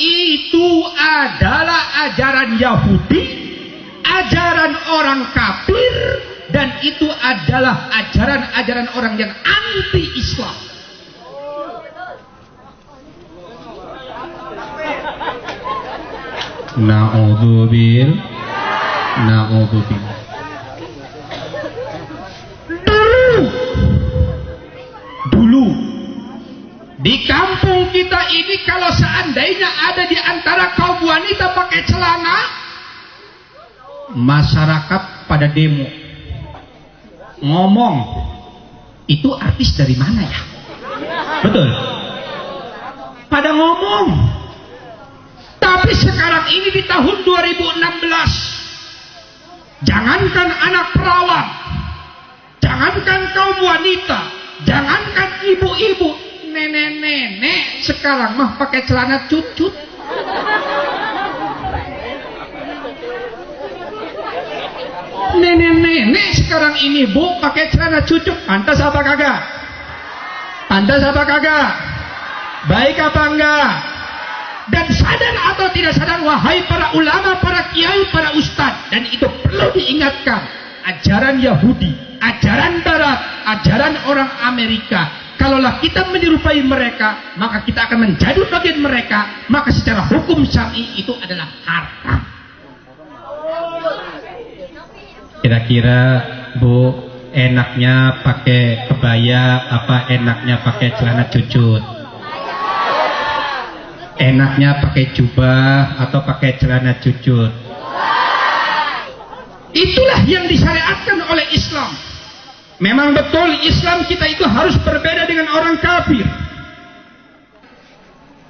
itu adalah ajaran Yahudi, ajaran orang kafir, dan itu adalah ajaran-ajaran orang yang anti-Islam. Na'udzubil. Dulu di kampung kita ini, kalau seandainya ada di antara kaum wanita pakai celana, masyarakat pada demo, ngomong, itu artis dari mana ya? Betul, pada ngomong. Tapi sekarang ini di tahun 2016, jangankan anak perawan, jangankan kaum wanita, jangankan ibu-ibu, nenek-nenek sekarang mah pakai celana cucut. Nenek-nenek sekarang ini bu pakai celana cucut. Pantas apa kagak? Pantas apa kagak? Baik apa enggak? Dan sadar atau tidak sadar, wahai para ulama, para kiai, para ustadz, dan itu perlu diingatkan, ajaran Yahudi, ajaran Barat, ajaran orang Amerika, kalaulah kita menyerupai mereka, maka kita akan menjadi bagian mereka, maka secara hukum syar'i itu adalah haram. Kira-kira Bu, enaknya pakai kebaya apa enaknya pakai celana cucut? Enaknya pakai jubah atau pakai celana cucut? Itulah yang disyariatkan oleh Islam. Memang betul Islam kita itu harus berbeda dengan orang kafir.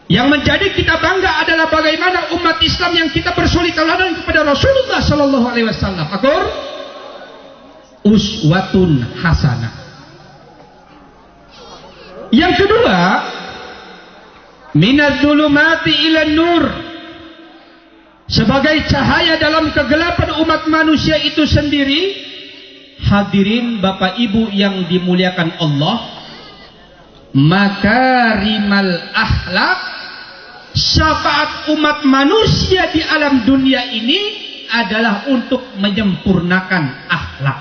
Yang menjadi kita bangga adalah bagaimana umat Islam yang kita bersuri tauladan kepada Rasulullah Sallallahu Alaihi Wasallam. Akur uswatun hasanah. Yang kedua, minadz zulumati ilan nur, sebagai cahaya dalam kegelapan umat manusia itu sendiri. Hadirin Bapak Ibu yang dimuliakan Allah, makarimal akhlak, syafaat umat manusia di alam dunia ini adalah untuk menyempurnakan akhlak.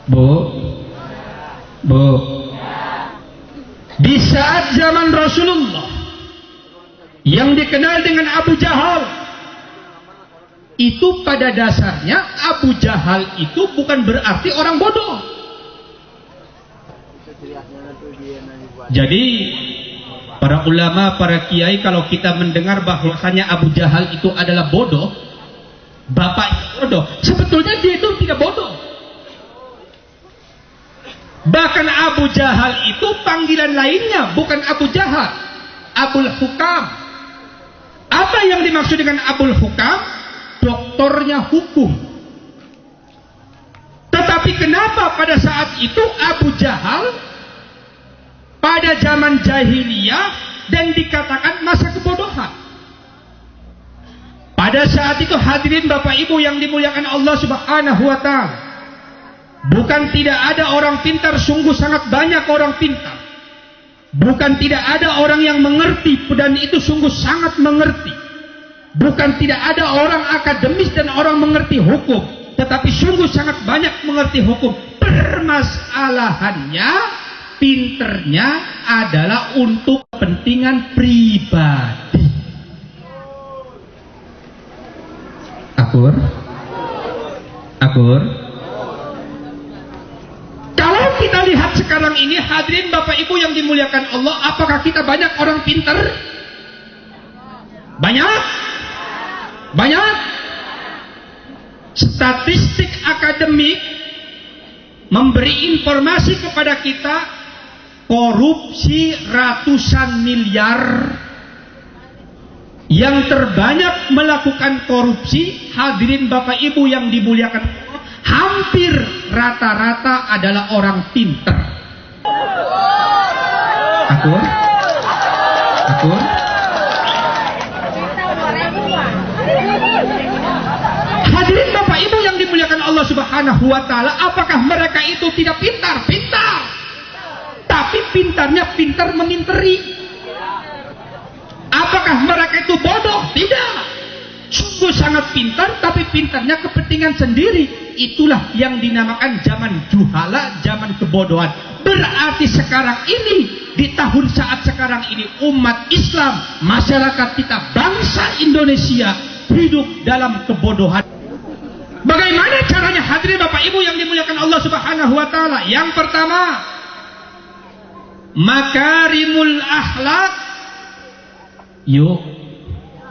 Bu, di saat zaman Rasulullah yang dikenal dengan Abu Jahal, itu pada dasarnya Abu Jahal itu bukan berarti orang bodoh. Jadi para ulama, para kiai, kalau kita mendengar bahwasanya Abu Jahal itu adalah bodoh, bapak bodoh, sebetulnya dia itu tidak bodoh. Bahkan Abu Jahal itu panggilan lainnya bukan Abu Jahal, Abul Hukam. Apa yang dimaksud dengan Abul Hukam? Doktornya hukum. Tetapi kenapa pada saat itu Abu Jahal pada zaman jahiliyah dan dikatakan masa kebodohan? Pada saat itu hadirin Bapak Ibu yang dimuliakan Allah Subhanahu wa Ta'ala, bukan tidak ada orang pintar, sungguh sangat banyak orang pintar. Bukan tidak ada orang yang mengerti, dan itu sungguh sangat mengerti. Bukan tidak ada orang akademis dan orang mengerti hukum, tetapi sungguh sangat banyak mengerti hukum. Permasalahannya, pinternya adalah untuk kepentingan pribadi. Akur? Kalau kita lihat sekarang ini, hadirin Bapak Ibu yang dimuliakan Allah, apakah kita banyak orang pintar? Banyak? Statistik akademik memberi informasi kepada kita, korupsi ratusan miliar. Yang terbanyak melakukan korupsi, hadirin Bapak Ibu yang dimuliakan Allah, hampir rata-rata adalah orang pintar. Akur? Hadirin Bapak Ibu yang dimuliakan Allah Subhanahu wa Ta'ala, apakah mereka itu tidak pintar? Pintar. Tapi pintarnya pintar meminteri. Apakah mereka itu bodoh? Tidak. Sungguh sangat pintar, tapi pintarnya kepentingan sendiri. Itulah yang dinamakan zaman juhala, zaman kebodohan. Berarti sekarang ini, di tahun saat sekarang ini, umat Islam, masyarakat kita, bangsa Indonesia hidup dalam kebodohan. Bagaimana caranya hadirin Bapak Ibu yang dimuliakan Allah Subhanahu wa Ta'ala? Yang pertama, makarimul akhlak. Yuk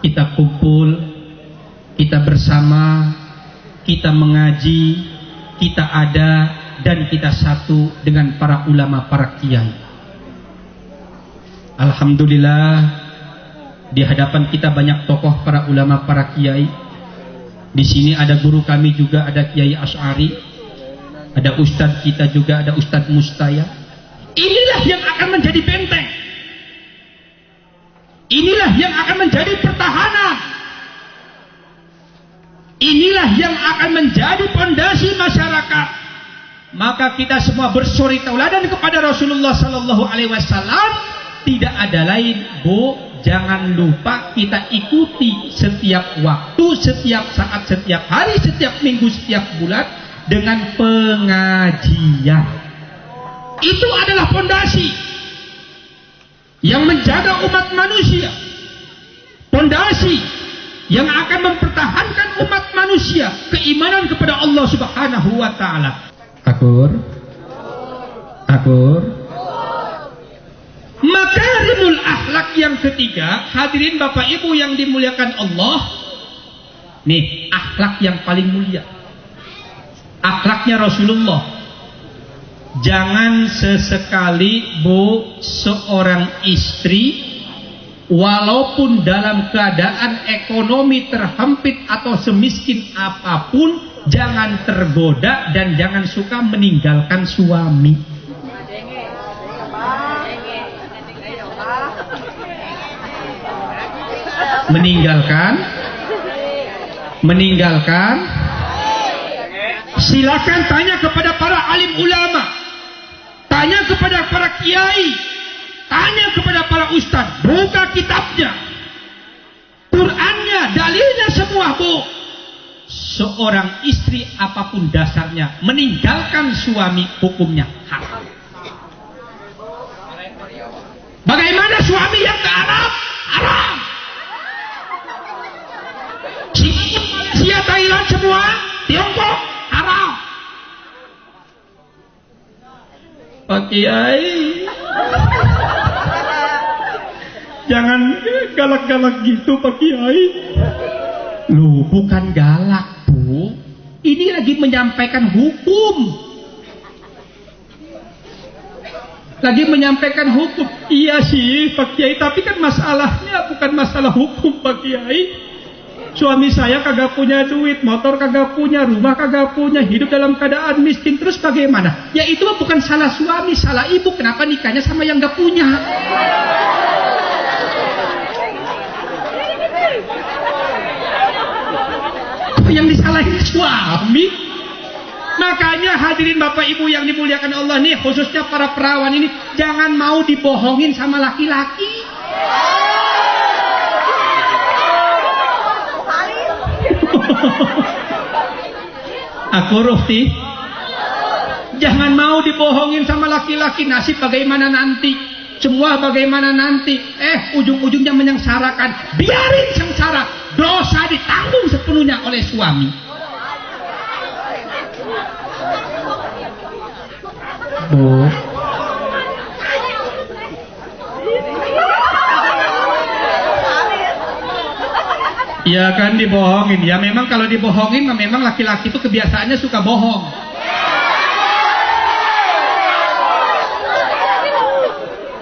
kita kumpul, kita bersama, kita mengaji, kita ada dan kita satu dengan para ulama, para kiai. Alhamdulillah, di hadapan kita banyak tokoh para ulama, para kiai. Di sini ada guru kami juga, ada Kiai Asy'ari, ada ustadz kita juga, ada Ustadz Mustaya. Inilah yang akan menjadi benteng. Inilah yang akan menjadi pertahanan. Inilah yang akan menjadi pondasi masyarakat. Maka kita semua bersuri tauladan kepada Rasulullah Sallallahu Alaihi Wasallam. Tidak ada lain, Bu, jangan lupa kita ikuti setiap waktu, setiap saat, setiap hari, setiap minggu, setiap bulan dengan pengajian. Itu adalah fondasi yang menjaga umat manusia, fondasi yang akan mempertahankan umat manusia keimanan kepada Allah Subhanahu wa taala. Akur. Makarimul akhlak yang ketiga, hadirin Bapak Ibu yang dimuliakan Allah. Nih, akhlak yang paling mulia. Akhlaknya Rasulullah. Jangan sesekali Bu, seorang istri walaupun dalam keadaan ekonomi terhimpit atau semiskin apapun, jangan tergoda dan jangan suka meninggalkan suami. Meninggalkan. Silakan tanya kepada para alim ulama, tanya kepada para kiai, tanya kepada para ustadz, buka kitabnya, Qurannya, dalilnya semua Bu. Seorang istri apapun dasarnya meninggalkan suami hukumnya haram. Bagaimana suami yang ke Arab? Haram. Sia Thailand semua, Tiongkok haram. Pak Kiai, jangan galak-galak gitu Pak Kiai. Loh, bukan galak Bu, ini lagi menyampaikan hukum. Iya sih Pak Kiai, tapi kan masalahnya bukan masalah hukum Pak Kiai. Suami saya kagak punya duit, motor kagak punya, rumah kagak punya, hidup dalam keadaan miskin, terus bagaimana? Ya itu bukan salah suami, salah ibu. Kenapa nikahnya sama yang gak punya? Yang disalahin suami. Makanya hadirin Bapak Ibu yang dimuliakan Allah nih, khususnya para perawan ini, jangan mau dibohongin sama laki-laki. Aku Ruhti, jangan mau dibohongin sama laki-laki. Nasib bagaimana nanti, semua bagaimana nanti. Ujung-ujungnya menyengsarakan. Biarin sengsara, dosa ditanggung sepenuhnya oleh suami. Bu, ya kan dibohongin. Ya memang kalau dibohongin, memang laki-laki itu kebiasaannya suka bohong.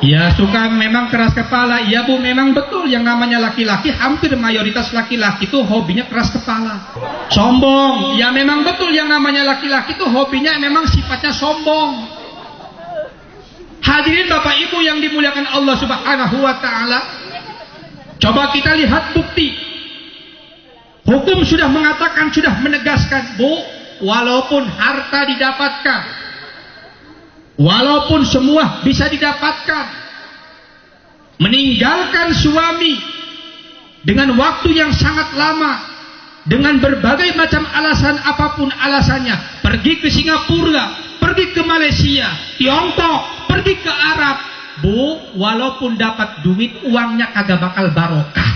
Ya suka memang keras kepala. Ya Bu, memang betul yang namanya laki-laki, hampir mayoritas laki-laki itu hobinya keras kepala, sombong. Ya memang betul yang namanya laki-laki itu hobinya memang sifatnya sombong. Hadirin Bapak Ibu yang dimuliakan Allah Subhanahu wa taala, coba kita lihat bukti. Hukum sudah mengatakan, sudah menegaskan, Bu, walaupun harta didapatkan, walaupun semua bisa didapatkan, meninggalkan suami dengan waktu yang sangat lama, dengan berbagai macam alasan apapun alasannya, pergi ke Singapura, pergi ke Malaysia, Tiongkok, pergi ke Arab, Bu, walaupun dapat duit, uangnya kagak bakal barokah.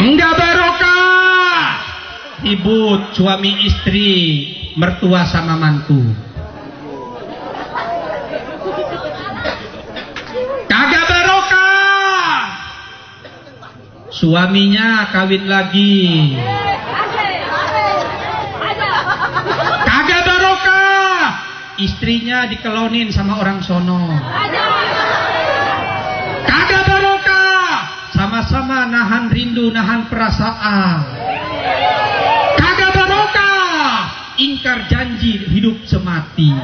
Enggak barokah. Ribut suami istri, mertua sama mantu. Kagak barokah. Suaminya kawin lagi. Kagak barokah. Istrinya dikelonin sama orang sono. Kagak barokah. Sama-sama nahan rindu, nahan perasaan. Kagak barokah. Ingkar janji hidup semati.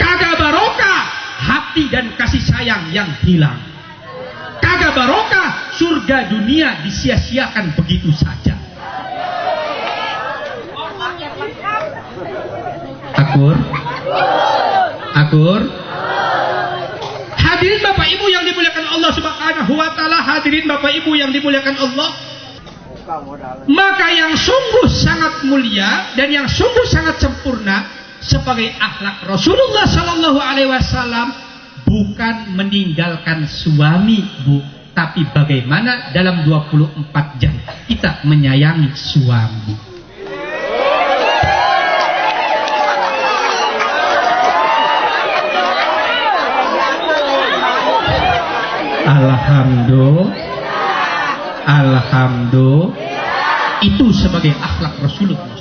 Kagak barokah. Hati dan kasih sayang yang hilang. Kagak barokah. Surga dunia disia-siakan begitu saja. Akur? Akur? Hadirin Bapak Ibu yang dimuliakan Allah Subhanahu wa taala, hadirin Bapak Ibu yang dimuliakan Allah. Maka yang sungguh sangat mulia dan yang sungguh sangat sempurna sebagai akhlak Rasulullah sallallahu alaihi wasallam bukan meninggalkan suami, Bu, tapi bagaimana dalam 24 jam kita menyayangi suami. Alhamdulillah, itu sebagai akhlak Rasulullah.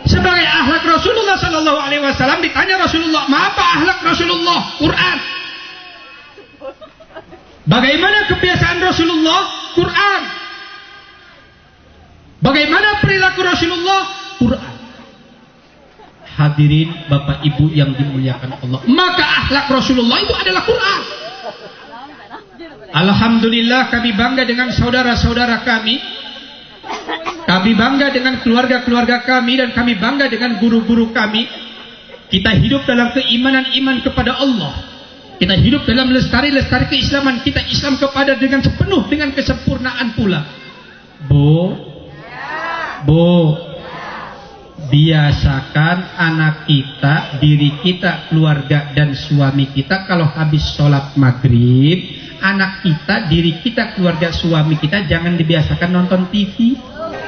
Sebagai akhlak Rasulullah sallallahu alaihi wasallam, ditanya Rasulullah, "Apa akhlak Rasulullah?" Quran. Bagaimana kebiasaan Rasulullah? Quran. Bagaimana perilaku Rasulullah? Quran. Hadirin Bapak Ibu yang dimuliakan Allah, maka akhlak Rasulullah itu adalah Quran. Alhamdulillah, kami bangga dengan saudara-saudara kami. Kami bangga dengan keluarga-keluarga kami, dan kami bangga dengan guru-guru kami. Kita hidup dalam keimanan, iman kepada Allah. Kita hidup dalam lestari-lestari keislaman. Kita Islam kepada dengan sepenuh, dengan kesempurnaan pula. Bu, biasakan anak kita, diri kita, keluarga dan suami kita kalau habis sholat maghrib, anak kita, diri kita, keluarga, suami kita jangan dibiasakan nonton TV.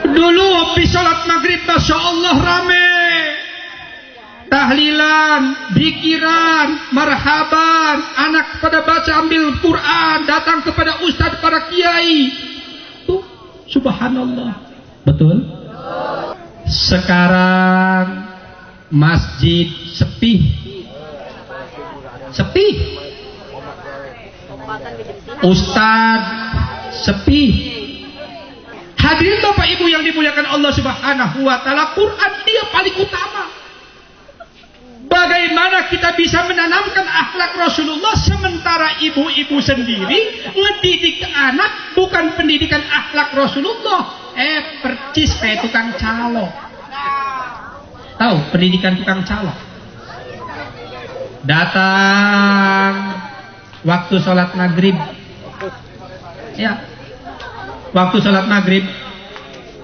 Dulu habis sholat maghrib, Masya Allah rame, tahlilan, zikiran, marhaban, anak pada baca ambil Quran, datang kepada ustadz, para kiai. Tuh, subhanallah. Betul? Sekarang masjid sepi. Ustadz sepi. Hadirin Bapak Ibu yang dimuliakan Allah Subhanahu wa taala, Quran dia paling utama. Bagaimana kita bisa menanamkan akhlak Rasulullah sementara ibu-ibu sendiri ngedidik anak bukan pendidikan akhlak Rasulullah? Percis kayak tukang calo. Tahu pendidikan tukang calo? Datang waktu sholat maghrib, ya, waktu sholat maghrib,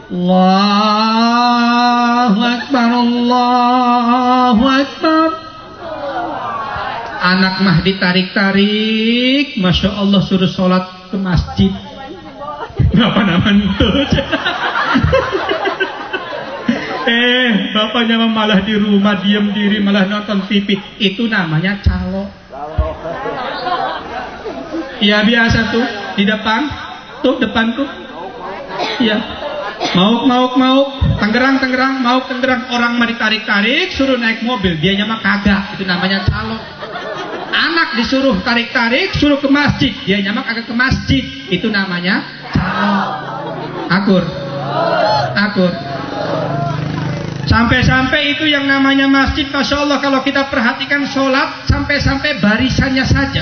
Allahu Akbar, Allahu Akbar. Anak mah ditarik-tarik, Masya Allah, suruh sholat ke masjid. Bapak naman tuh. Bapaknya malah di rumah diam diri, malah nonton TV. Itu namanya calo. Ya biasa tuh di depan tuh, ya, mau Tangerang, orang mah ditarik-tarik, suruh naik mobil, dianya mah kagak. Itu namanya calo. Anak disuruh tarik-tarik, suruh ke masjid, dianya mah kagak ke masjid. Itu namanya calo. Akur. Sampai-sampai itu yang namanya masjid, Masya Allah, kalau kita perhatikan sholat, sampai-sampai barisannya saja,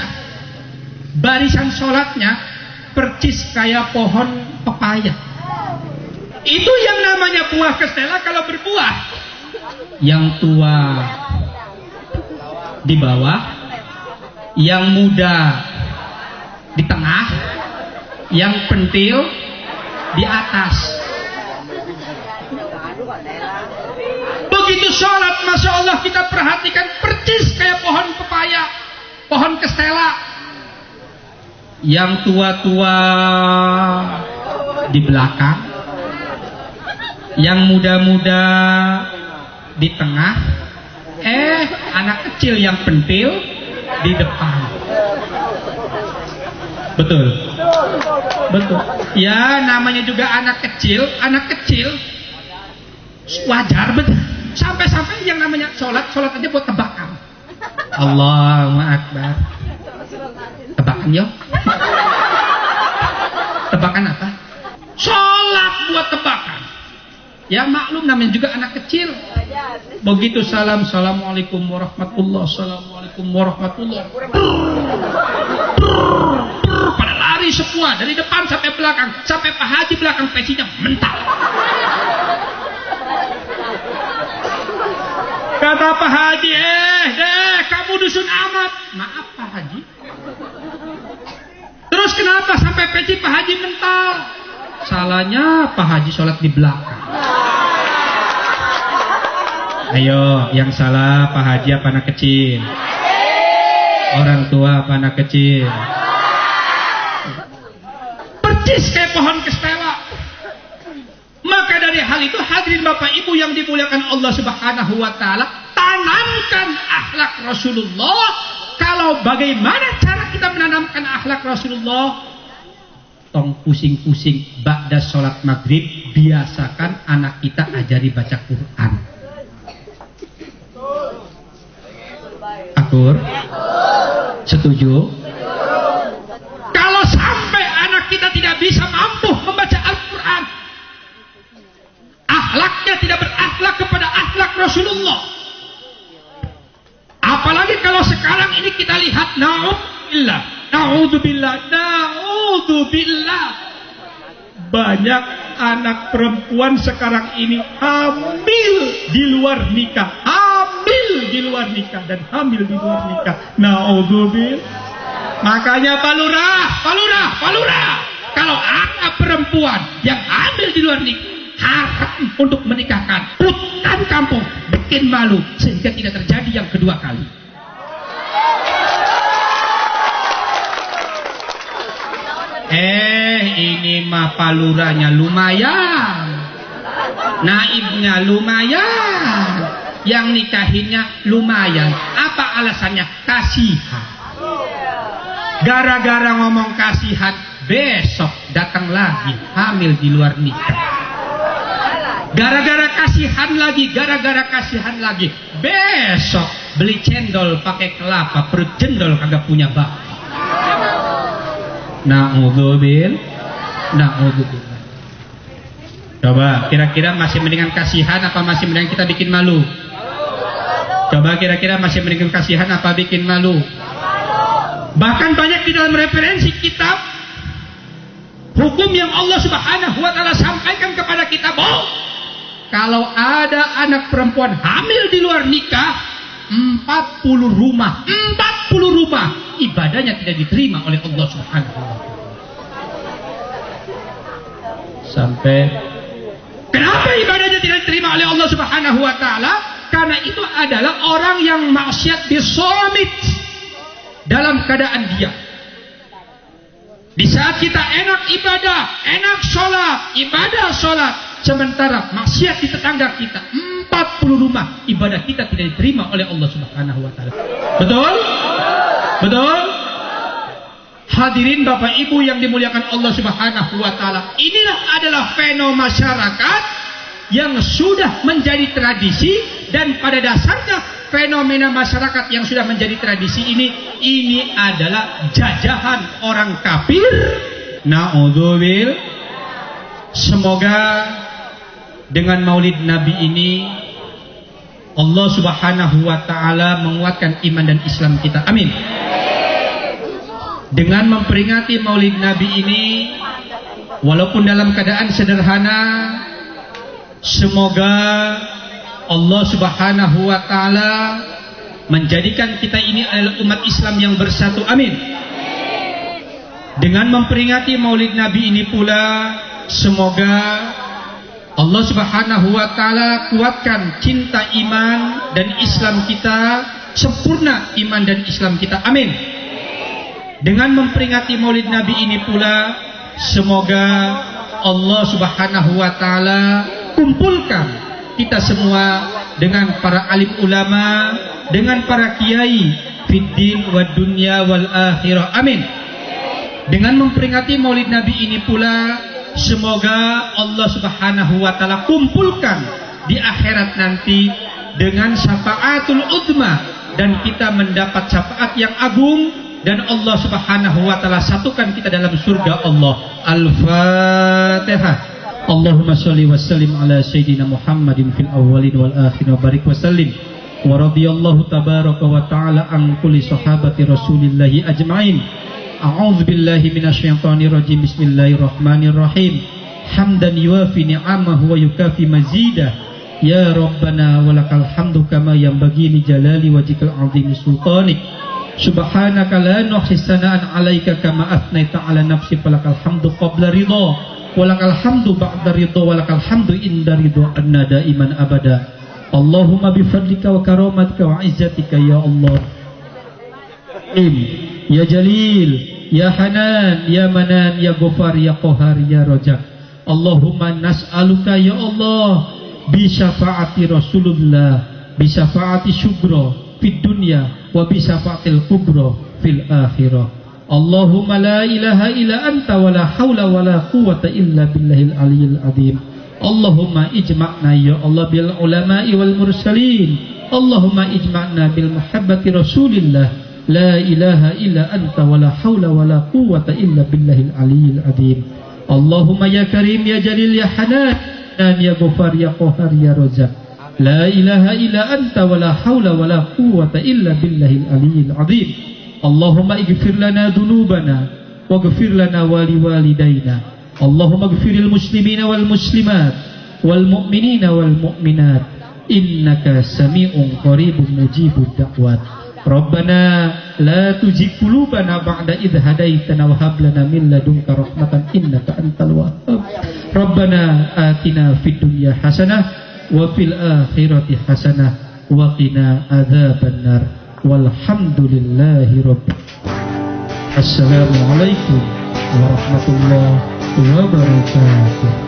barisan sholatnya percis kayak pohon pepaya. Itu yang namanya buah kestela kalau berbuah. Yang tua di bawah, yang muda di tengah, yang pentil di atas. Begitu sholat, Masya Allah, kita perhatikan percis kayak pohon pepaya, pohon kestela. Yang tua-tua di belakang, yang muda-muda di tengah, anak kecil yang pentil di depan. Betul. Ya, namanya juga anak kecil wajar, betul. Sampai-sampai yang namanya sholat aja buat tebakan. Allahu Akbar. Tebakan yuk. Tebakan apa? Sholat buat tebakan. Ya maklum, namanya juga anak kecil. Begitu assalamualaikum warahmatullahi, assalamualaikum warahmatullahi. Pada lari semua dari depan sampai belakang, sampai Pak Haji belakang pecinya mental. Kata Pak Haji, kamu dusun amat. Maaf Pak Haji. Terus kenapa sampai peci Pak Haji mental? Salahnya Pak Haji sholat di belakang. Ayo, yang salah Pak Haji apa anak kecil? Orang tua apa anak kecil? Percis kayak pohon kestela. Maka dari hal itu hadirin Bapak Ibu yang dimuliakan Allah Subhanahu wa taala, tanamkan akhlak Rasulullah. Kalau bagaimana cara kita menanamkan akhlak Rasulullah? Tong pusing-pusing ba'da sholat maghrib, biasakan anak kita ajari baca Quran. Akur? Setuju? Kalau sampai anak kita tidak bisa mampu membaca Al-Quran, akhlaknya tidak berakhlak kepada akhlak Rasulullah. Apalagi kalau sekarang ini kita lihat, na'udzubillah, banyak anak perempuan sekarang ini hamil di luar nikah, dan hamil di luar nikah. Na'udzubillah. Makanya Pak Lurah, kalau anak perempuan yang hamil di luar nikah, haram untuk menikahkan, putan kampung, bikin malu sehingga tidak terjadi yang kedua kali. Ini mah paluranya lumayan, naibnya lumayan, yang nikahinnya lumayan. Apa alasannya? Kasihan. Gara-gara ngomong kasihan, besok datang lagi hamil di luar nikah. Gara-gara kasihan lagi, besok beli cendol pakai kelapa, perut jendol kagak punya bapak. Na'udzubillah. Coba kira-kira masih mendingan kasihan apa masih mendingan kita bikin malu? Coba kira-kira masih mendingan kasihan apa bikin malu? Bahkan banyak di dalam referensi kitab hukum yang Allah Subhanahu wa taala sampaikan kepada kita, bahwa kalau ada anak perempuan hamil di luar nikah, 40 rumah ibadahnya tidak diterima oleh Allah Subhanahu wa taala. Sampai kenapa ibadahnya tidak diterima oleh Allah Subhanahu wa taala? Karena itu adalah orang yang maksiat bisolomit dalam keadaan dia. Di saat kita enak ibadah, enak sholat, sementara maksiat di tetangga kita, 40 rumah ibadah kita tidak diterima oleh Allah Subhanahu wa taala. Betul? Betul? Hadirin Bapak Ibu yang dimuliakan Allah Subhanahu wa taala, inilah adalah fenomena masyarakat yang sudah menjadi tradisi, dan pada dasarnya fenomena masyarakat yang sudah menjadi tradisi ini adalah jajahan orang kafir. Na'udzubillah. Semoga dengan Maulid Nabi ini Allah Subhanahu wa taala menguatkan iman dan Islam kita. Amin. Dengan memperingati Maulid Nabi ini, walaupun dalam keadaan sederhana, semoga Allah Subhanahu wa taala menjadikan kita ini adalah umat Islam yang bersatu. Amin. Dengan memperingati Maulid Nabi ini pula, semoga Allah Subhanahu wa taala kuatkan cinta iman dan Islam kita, sempurna iman dan Islam kita. Amin. Dengan memperingati Maulid Nabi ini pula, semoga Allah Subhanahu wa taala kumpulkan kita semua dengan para alim ulama, dengan para kiai fiddin wa dunya wal akhirah. Amin. Dengan memperingati Maulid Nabi ini pula, semoga Allah Subhanahu wa taala kumpulkan di akhirat nanti dengan syafaatul uzma, dan kita mendapat syafaat yang agung, dan Allah Subhanahu wa taala satukan kita dalam surga Allah. Al-Fatihah. Allahumma sholli wa sallim ala sayyidina Muhammadin fil awwalin wal akhirin wa barik wa sallim wa radhiyallahu tabaraka wa ta'ala an kulli sahabati Rasulillahi ajma'in. A'udzu billahi minasyaitonir rajim. Bismillahirrahmanirrahim. Hamdan yuwafi ni'amahu wa yukafi mazidah. Ya Rabbana walakal hamdu kama yanbaghi li jalali wajhikal azimi sultanik. Subhanaka la nuhsi sana'an 'alaika kama athnayta 'ala nafsi falakal hamdu qabla ridha walakal hamdu ba'da ridha walakal hamdu inda ridha anna daiman abada. Allahumma bifadlika wa karamatika wa izzatika ya Allah. Ya Jalil, ya Hanan, ya Manan, ya Ghafar, ya Qahar, ya Raja. Allahumma nas'aluka ya Allah bi syafaati Rasulullah, bi syafaati syugro fid dunya wa bi syafaatil kubra fil akhirah. Allahumma la ilaha illa anta wa la haula wa la quwwata illa billahil aliyyil azim. Allahumma ijma'na ya Allah bil ulama'i wal mursalin. Allahumma ijma'na bil muhabbati Rasulillah. La ilaha illa anta wa la haula wa la quwwata illa billahil aliyyil azim. Allahumma ya Karim ya Jalil ya Hanan ya Ghafar ya Qahar ya Raza. La ilaha illa anta wa la haula wa la quwwata illa billahil aliyyil azim. Allahumma ighfir lana dhunubana waghfir lana wa liwalidayna. Allahumma ighfiril muslimina wal muslimat wal mu'minina wal mu'minat innaka sami'un qaribun mujibud da'wat. Rabbana la tuzigh qulubana ba'da idh hadaitana wa hab lana min ladunka rahmatan innaka antal wahhab. Rabbana atina fid dunya hasanah wa fil akhirati hasanah wa qina adzabannar. Walhamdulillahi rabbil alamin. Assalamualaikum warahmatullahi wabarakatuh.